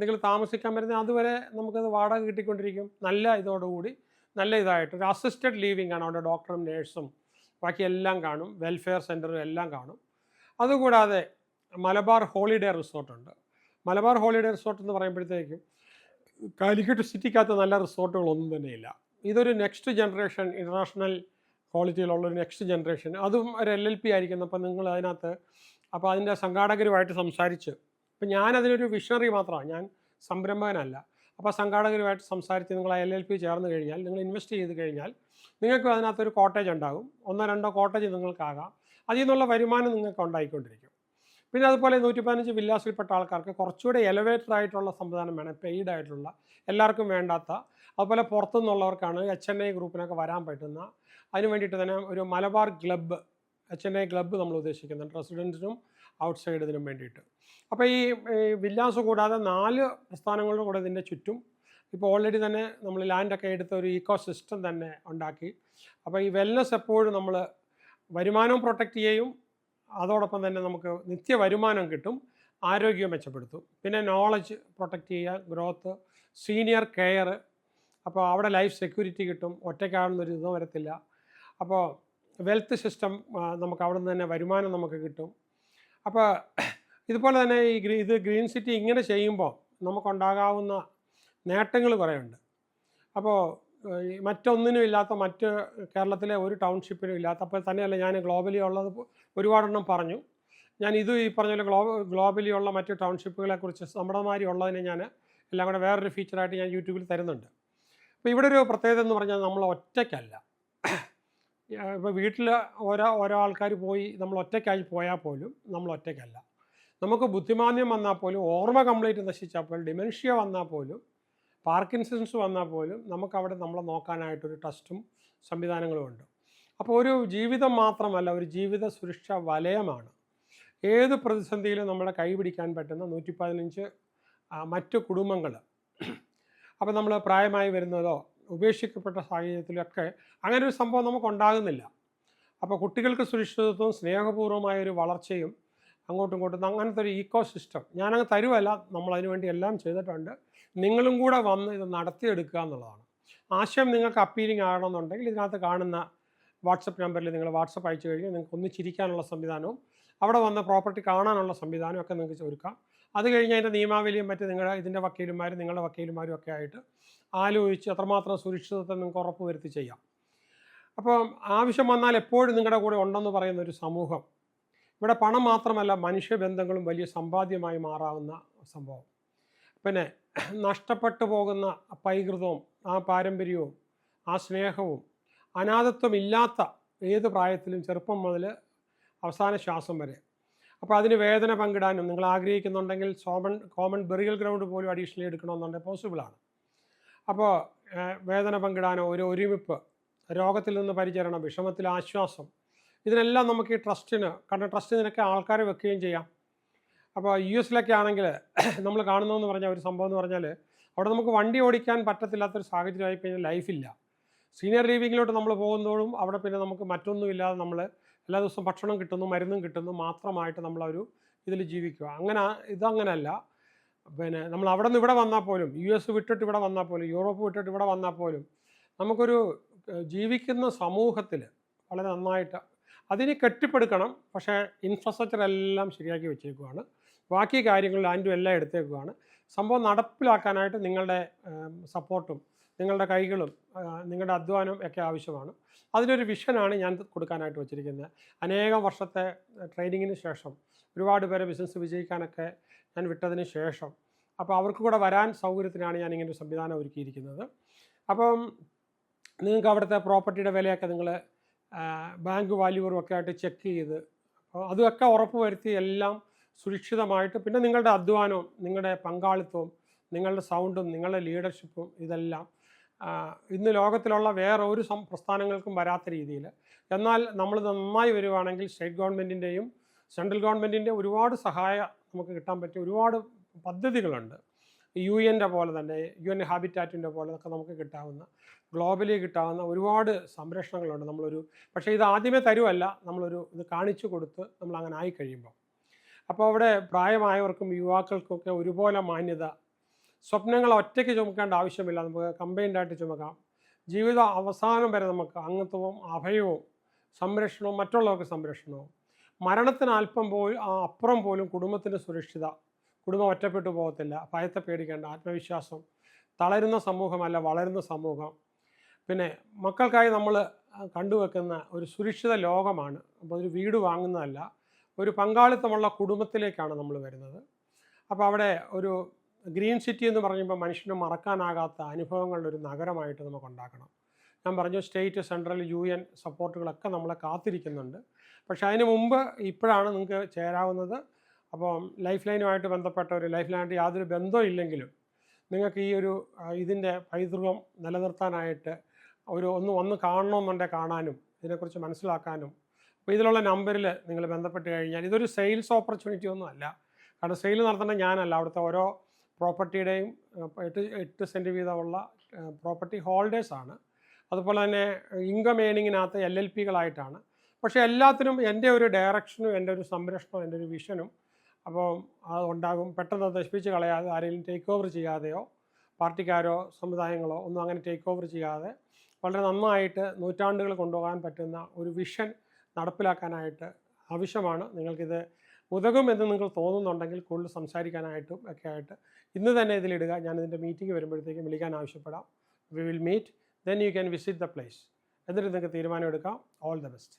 നിങ്ങൾ താമസിക്കാൻ വരുന്നത്. അതുവരെ നമുക്കത് വാടക കിട്ടിക്കൊണ്ടിരിക്കും. നല്ല ഇതോടുകൂടി നല്ല ഇതായിട്ട് ഒരു അസിസ്റ്റഡ് ലീവിംഗ് ആണ്. അവിടെ ഡോക്ടറും നേഴ്സും ബാക്കി എല്ലാം കാണും, വെൽഫെയർ സെൻറ്ററും എല്ലാം കാണും. അതുകൂടാതെ മലബാർ ഹോളിഡേ റിസോർട്ടുണ്ട്. മലബാർ ഹോളിഡേ റിസോർട്ട് എന്ന് പറയുമ്പോഴത്തേക്കും കാലിക്കറ്റ് സിറ്റിക്കകത്ത് നല്ല റിസോർട്ടുകളൊന്നും തന്നെയില്ല. ഇതൊരു നെക്സ്റ്റ് ജനറേഷൻ ഇൻ്റർനാഷണൽ ക്വാളിറ്റിയിലുള്ളൊരു നെക്സ്റ്റ് ജനറേഷൻ, അതും ഒരു LLP ആയിരിക്കുന്നു. അപ്പോൾ നിങ്ങൾ അതിനകത്ത് അപ്പോൾ അതിൻ്റെ സംഘാടകരുമായിട്ട് സംസാരിച്ച്, ഇപ്പം ഞാനതിനൊരു വിഷണറി മാത്രമാണ്, ഞാൻ സംരംഭകനല്ല. അപ്പോൾ സംഘാടകരുമായിട്ട് സംസാരിച്ച് നിങ്ങൾ ആ LLP ചേർന്ന് കഴിഞ്ഞാൽ, നിങ്ങൾ ഇൻവെസ്റ്റ് ചെയ്ത് കഴിഞ്ഞാൽ നിങ്ങൾക്ക് അതിനകത്തൊരു കോട്ടേജ് ഉണ്ടാകും. 1-2 കോട്ടേജ് നിങ്ങൾക്കാകാം. അതിൽ നിന്നുള്ള വരുമാനം നിങ്ങൾക്ക് ഉണ്ടായിക്കൊണ്ടിരിക്കും. പിന്നെ അതുപോലെ 115 വില്ലാസിൽപ്പെട്ട ആൾക്കാർക്ക് കുറച്ചുകൂടെ എലവേറ്റഡ് ആയിട്ടുള്ള സംവിധാനം വേണം, പെയ്ഡ് ആയിട്ടുള്ള, എല്ലാവർക്കും വേണ്ടാത്ത. അതുപോലെ പുറത്തുനിന്നുള്ളവർക്കാണ് HNI ഗ്രൂപ്പിനൊക്കെ വരാൻ പറ്റുന്ന, അതിന് വേണ്ടിയിട്ട് തന്നെ ഒരു മലബാർ ക്ലബ്ബ്, HNI ക്ലബ്ബ് നമ്മൾ ഉദ്ദേശിക്കുന്നുണ്ട്, റെസിഡൻസിനും ഔട്ട്സൈഡ് ഇതിനും വേണ്ടിയിട്ട്. അപ്പോൾ ഈ വില്ലാസ് കൂടാതെ 4 പ്രസ്ഥാനങ്ങളുടെ കൂടെ ഇതിൻ്റെ ചുറ്റും ഇപ്പോൾ ഓൾറെഡി തന്നെ നമ്മൾ ലാൻഡൊക്കെ എടുത്ത ഒരു ഈക്കോ സിസ്റ്റം തന്നെ ഉണ്ടാക്കി. അപ്പോൾ ഈ വെൽനസ് എപ്പോഴും നമ്മൾ വരുമാനവും പ്രൊട്ടക്റ്റ് ചെയ്യും, അതോടൊപ്പം തന്നെ നമുക്ക് നിത്യ വരുമാനം കിട്ടും, ആരോഗ്യം മെച്ചപ്പെടുത്തും. പിന്നെ നോളജ് പ്രൊട്ടക്റ്റ് ചെയ്യുക, ഗ്രോത്ത്, സീനിയർ കെയർ. അപ്പോൾ അവിടെ ലൈഫ് സെക്യൂരിറ്റി കിട്ടും, ഒറ്റയ്ക്കാണെന്നൊരു ഇതും വരത്തില്ല. അപ്പോൾ വെൽത്ത് സിസ്റ്റം നമുക്ക് അവിടെ നിന്ന് തന്നെ വരുമാനം നമുക്ക് കിട്ടും. അപ്പോൾ ഇതുപോലെ തന്നെ ഇത് ഗ്രീൻ സിറ്റി ഇങ്ങനെ ചെയ്യുമ്പോൾ നമുക്കുണ്ടാകാവുന്ന നേട്ടങ്ങൾ കുറേയുണ്ട്. അപ്പോൾ മറ്റൊന്നിനും ഇല്ലാത്ത, മറ്റ് കേരളത്തിലെ ഒരു ടൗൺഷിപ്പിനും ഇല്ലാത്ത, അപ്പോൾ തന്നെയല്ല ഞാൻ ഗ്ലോബലി ഉള്ളത് ഒരുപാടെണ്ണം പറഞ്ഞു. ഞാൻ ഇത് ഈ പറഞ്ഞ പോലെ ഗ്ലോബലി ഉള്ള മറ്റ് ടൗൺഷിപ്പുകളെക്കുറിച്ച് നമ്മുടെ മാതിരി ഉള്ളതിനെ ഞാൻ എല്ലാം കൂടെ വേറൊരു ഫീച്ചറായിട്ട് ഞാൻ യൂട്യൂബിൽ തരുന്നുണ്ട്. അപ്പോൾ ഇവിടെ ഒരു പ്രത്യേകത എന്ന് പറഞ്ഞാൽ നമ്മൾ ഒറ്റയ്ക്കല്ല. ഇപ്പോൾ വീട്ടിൽ ഓരോ ആൾക്കാർ പോയി നമ്മൾ ഒറ്റയ്ക്കായി പോയാൽ പോലും നമ്മൾ ഒറ്റയ്ക്കല്ല. നമുക്ക് ബുദ്ധിമാന്ദ്യം വന്നാൽ പോലും, ഓർമ്മ കംപ്ലീറ്റ് നശിച്ചാൽ പോലും, ഡിമെൻഷ്യ വന്നാൽ പോലും, പാർക്കിൻസൺസ് വന്നാൽ പോലും നമുക്കവിടെ നമ്മളെ നോക്കാനായിട്ടൊരു ട്രസ്റ്റും സംവിധാനങ്ങളും ഉണ്ട്. അപ്പോൾ ഒരു ജീവിതം മാത്രമല്ല, ഒരു ജീവിത സുരക്ഷാ വലയമാണ്. ഏത് പ്രതിസന്ധിയിലും നമ്മളെ കൈ പിടിക്കാൻ പറ്റുന്ന 115 മറ്റ് കുടുംബങ്ങൾ. അപ്പോൾ നമ്മൾ പ്രായമായി വരുന്നതോ ഉപേക്ഷിക്കപ്പെട്ട സാഹചര്യത്തിലൊക്കെ അങ്ങനെ ഒരു സംഭവം നമുക്കുണ്ടാകുന്നില്ല. അപ്പോൾ കുട്ടികൾക്ക് സുരക്ഷിതത്വവും സ്നേഹപൂർവ്വമായ ഒരു വളർച്ചയും അങ്ങോട്ടും ഇങ്ങോട്ടും അങ്ങനത്തെ ഒരു ഈക്കോ സിസ്റ്റം ഞാനങ്ങ് തരുമല്ല, നമ്മളതിനു വേണ്ടി എല്ലാം ചെയ്തിട്ടുണ്ട്. നിങ്ങളും കൂടെ വന്ന് ഇത് നടത്തിയെടുക്കുക എന്നുള്ളതാണ്. ആശയം നിങ്ങൾക്ക് അപ്പീലിംഗ് ആകണമെന്നുണ്ടെങ്കിൽ ഇതിനകത്ത് കാണുന്ന വാട്സപ്പ് നമ്പറിൽ നിങ്ങൾ വാട്സപ്പ് അയച്ചു കഴിഞ്ഞാൽ നിങ്ങൾക്ക് ഒന്നിച്ചിരിക്കാനുള്ള സംവിധാനവും അവിടെ വന്ന പ്രോപ്പർട്ടി കാണാനുള്ള സംവിധാനവും ഒക്കെ നിങ്ങൾക്ക് ഒരുക്കാം. അത് കഴിഞ്ഞ് അതിൻ്റെ നിയമാവലിയും മറ്റ് നിങ്ങളുടെ ഇതിൻ്റെ വക്കീലുമാരും നിങ്ങളുടെ വക്കീലുമാരും ഒക്കെ ആയിട്ട് ആലോചിച്ച് എത്രമാത്രം സുരക്ഷിതത്വം നിങ്ങൾക്ക് ഉറപ്പ് വരുത്തി ചെയ്യാം. അപ്പം ആവശ്യം വന്നാൽ എപ്പോഴും നിങ്ങളുടെ കൂടെ ഉണ്ടെന്ന് പറയുന്ന ഒരു സമൂഹം. ഇവിടെ പണം മാത്രമല്ല, മനുഷ്യബന്ധങ്ങളും വലിയ സമ്പാദ്യമായി മാറാവുന്ന സംഭവം. പിന്നെ നഷ്ടപ്പെട്ടു പോകുന്ന പൈതൃകവും ആ പാരമ്പര്യവും ആ സ്നേഹവും അനാഥത്വം ഇല്ലാത്ത ഏത് പ്രായത്തിലും, ചെറുപ്പം മുതൽ അവസാന ശ്വാസം വരെ. അപ്പോൾ അതിന് വേദന പങ്കിടാനും നിങ്ങൾ ആഗ്രഹിക്കുന്നുണ്ടെങ്കിൽ കോമൺ ബെറിയൽ ഗ്രൗണ്ട് പോലും അഡീഷണലി എടുക്കണമെന്നുണ്ടെങ്കിൽ പോസിബിളാണ്. അപ്പോൾ വേദന പങ്കിടാനോ, ഒരു ഒരുമിപ്പ്, രോഗത്തിൽ നിന്ന് പരിചരണം, വിഷമത്തിൽ ആശ്വാസം, ഇതിനെല്ലാം നമുക്ക് ഈ ട്രസ്റ്റിന്, കാരണം ട്രസ്റ്റിനൊക്കെ ആൾക്കാരെ വെക്കുകയും ചെയ്യാം. അപ്പോൾ US ആണെങ്കിൽ നമ്മൾ കാണുന്നതെന്ന് പറഞ്ഞാൽ ഒരു സംഭവം എന്ന് പറഞ്ഞാൽ, അവിടെ നമുക്ക് വണ്ടി ഓടിക്കാൻ പറ്റത്തില്ലാത്തൊരു സാഹചര്യമായി കഴിഞ്ഞാൽ ലൈഫില്ല. സീനിയർ ലിവിങ്ങിലോട്ട് നമ്മൾ പോകുന്നതോടും അവിടെ പിന്നെ നമുക്ക് മറ്റൊന്നുമില്ലാതെ നമ്മൾ എല്ലാ ദിവസവും ഭക്ഷണം കിട്ടുന്നു, മരുന്നും കിട്ടുന്നു, മാത്രമായിട്ട് നമ്മളൊരു ഇതിൽ ജീവിക്കുക. ഇതങ്ങനല്ല. പിന്നെ നമ്മൾ അവിടെ നിന്ന് ഇവിടെ വന്നാൽ പോലും, US വിട്ടിട്ട് ഇവിടെ വന്നാൽ പോലും, യൂറോപ്പ് വിട്ടിട്ട് ഇവിടെ വന്നാൽ പോലും നമുക്കൊരു ജീവിക്കുന്ന സമൂഹത്തിൽ വളരെ നന്നായിട്ട് അതിനെ കെട്ടിപ്പടുക്കണം. പക്ഷേ ഇൻഫ്രാസ്ട്രക്ചർ എല്ലാം ശരിയാക്കി വെച്ചേക്കുവാണ്. ബാക്കി കാര്യങ്ങൾ ലാൻഡും എല്ലാം എടുത്തേക്കുവാണ്. സംഭവം നടപ്പിലാക്കാനായിട്ട് നിങ്ങളുടെ സപ്പോർട്ടും നിങ്ങളുടെ കൈകളും നിങ്ങളുടെ അധ്വാനവും ഒക്കെ ആവശ്യമാണ്. അതിനൊരു വിഷനാണ് ഞാൻ കൊടുക്കാനായിട്ട് വച്ചിരിക്കുന്നത്. അനേകം വർഷത്തെ ട്രെയിനിങ്ങിന് ശേഷം ഒരുപാട് പേരെ ബിസിനസ് വിജയിക്കാനൊക്കെ ഞാൻ വിട്ടതിന് ശേഷം, അപ്പോൾ അവർക്ക് കൂടെ വരാൻ സൗകര്യത്തിനാണ് ഞാൻ ഇങ്ങനെ ഒരു സംവിധാനം ഒരുക്കിയിരിക്കുന്നത്. അപ്പം നിങ്ങൾക്ക് അവിടുത്തെ പ്രോപ്പർട്ടിയുടെ വിലയൊക്കെ നിങ്ങൾ ബാങ്ക് വാല്യൂവറും ഒക്കെ ആയിട്ട് ചെക്ക് ചെയ്ത്, അപ്പോൾ അതൊക്കെ ഉറപ്പ് വരുത്തി എല്ലാം സുരക്ഷിതമായിട്ട്, പിന്നെ നിങ്ങളുടെ അധ്വാനവും നിങ്ങളുടെ പങ്കാളിത്തവും നിങ്ങളുടെ സൗണ്ടും നിങ്ങളുടെ ലീഡർഷിപ്പും ഇതെല്ലാം ഇന്ന് ലോകത്തിലുള്ള വേറെ ഒരു പ്രസ്ഥാനങ്ങൾക്കും വരാത്ത രീതിയിൽ, എന്നാൽ നമ്മൾ നന്നായി വരുവാണെങ്കിൽ സ്റ്റേറ്റ് ഗവൺമെൻറ്റിൻ്റെയും സെൻട്രൽ ഗവൺമെൻറ്റിൻ്റെ ഒരുപാട് സഹായം നമുക്ക് കിട്ടാൻ പറ്റിയ ഒരുപാട് പദ്ധതികളുണ്ട്. UN പോലെ തന്നെ, UN ഹാബിറ്റാറ്റിൻ്റെ പോലെ ഒക്കെ നമുക്ക് കിട്ടാവുന്ന, ഗ്ലോബലി കിട്ടാവുന്ന ഒരുപാട് സംരക്ഷണങ്ങളുണ്ട്. പക്ഷേ ഇത് ആദ്യമേ തരുമല്ല, ഇത് കാണിച്ചു കൊടുത്ത് നമ്മൾ അങ്ങനെ ആയി കഴിയുമ്പോൾ. അപ്പോൾ അവിടെ പ്രായമായവർക്കും യുവാക്കൾക്കൊക്കെ ഒരുപോലെ മാന്യത, സ്വപ്നങ്ങൾ ഒറ്റയ്ക്ക് ചുമക്കേണ്ട ആവശ്യമില്ല, നമുക്ക് കമ്പൈൻഡായിട്ട് ചുമക്കാം. ജീവിത അവസാനം വരെ നമുക്ക് അംഗത്വവും അഭയവും സംരക്ഷണവും മറ്റുള്ളവർക്ക് സംരക്ഷണവും, മരണത്തിന് അപ്പുറം പോലും കുടുംബത്തിൻ്റെ സുരക്ഷിത, കുടുംബം ഒറ്റപ്പെട്ടു പോകത്തില്ല, ഭയത്തെ പേടിക്കേണ്ട, ആത്മവിശ്വാസം, തളരുന്ന സമൂഹമല്ല വളരുന്ന സമൂഹം. പിന്നെ മക്കൾക്കായി നമ്മൾ കണ്ടുവെക്കുന്ന ഒരു സുരക്ഷിത ലോകമാണ്. അപ്പോൾ ഒരു വീട് വാങ്ങുന്നതല്ല, ഒരു പങ്കാളിത്തമുള്ള കുടുംബത്തിലേക്കാണ് നമ്മൾ വരുന്നത്. അപ്പോൾ അവിടെ ഒരു ഗ്രീൻ സിറ്റി എന്ന് പറയുമ്പോൾ മനുഷ്യന് മറക്കാനാകാത്ത അനുഭവങ്ങളുടെ ഒരു നഗരമായിട്ട് നമുക്ക് ഉണ്ടാക്കണം. ഞാൻ പറഞ്ഞു സ്റ്റേറ്റ്, സെൻട്രൽ, UN സപ്പോർട്ടുകളൊക്കെ നമ്മളെ കാത്തിരിക്കുന്നുണ്ട്. പക്ഷേ അതിന് മുമ്പ് ഇപ്പോഴാണ് നിങ്ങൾക്ക് ചേരാവുന്നത്. അപ്പം ലൈഫ് ലൈനുമായിട്ട് ബന്ധപ്പെട്ടവർ, ലൈഫ് ലൈനായിട്ട് യാതൊരു ബന്ധവും ഇല്ലെങ്കിലും നിങ്ങൾക്ക് ഈ ഒരു ഇതിൻ്റെ പൈതൃകം നിലനിർത്താനായിട്ട് ഒന്ന് കാണണമെന്നുണ്ടെങ്കിൽ കാണാനും ഇതിനെക്കുറിച്ച് മനസ്സിലാക്കാനും, അപ്പോൾ ഇതിലുള്ള നമ്പറിൽ നിങ്ങൾ ബന്ധപ്പെട്ട് കഴിഞ്ഞാൽ, ഇതൊരു സെയിൽസ് ഓപ്പർച്യൂണിറ്റി ഒന്നും അല്ല. കാരണം സെയിൽ നടത്തേണ്ട ഞാനല്ല, അവിടുത്തെ ഓരോ പ്രോപ്പർട്ടിയുടെയും 8 സെൻറ്റ് വീതമുള്ള പ്രോപ്പർട്ടി ഹോൾഡേഴ്സാണ്. അതുപോലെ തന്നെ ഇൻകം ഏണിങ്ങിനകത്ത് LLPകളായിട്ടാണ്. പക്ഷേ എല്ലാത്തിനും എൻ്റെ ഒരു ഡയറക്ഷനും എൻ്റെ ഒരു സംരക്ഷണവും എൻ്റെ ഒരു വിഷനും അപ്പോൾ അത് ഉണ്ടാകും. പെട്ടെന്ന് നശിപ്പിച്ച് കളയാതെ, ആരെങ്കിലും ടേക്ക് ഓവർ ചെയ്യാതെയോ പാർട്ടിക്കാരോ സമുദായങ്ങളോ ഒന്നും അങ്ങനെ ടേക്ക് ഓവർ ചെയ്യാതെ വളരെ നന്നായിട്ട് നൂറ്റാണ്ടുകൾ കൊണ്ടുപോകാൻ പറ്റുന്ന ഒരു വിഷൻ നടപ്പിലാക്കാനായിട്ട് ആവശ്യമാണ്. നിങ്ങൾക്കിത് ഉതകുമെന്ന് നിങ്ങൾക്ക് തോന്നുന്നുണ്ടെങ്കിൽ കൂടുതൽ സംസാരിക്കാനായിട്ടും ഒക്കെ ആയിട്ട് ഇന്ന് തന്നെ ഇതിലിടുക. ഞാനിതിൻ്റെ മീറ്റിംഗ് വരുമ്പോഴത്തേക്കും വിളിക്കാൻ ആവശ്യപ്പെടാം. We will meet, then you can visit the place. എന്നിട്ട് നിങ്ങൾക്ക് തീരുമാനം എടുക്കാം. All the best.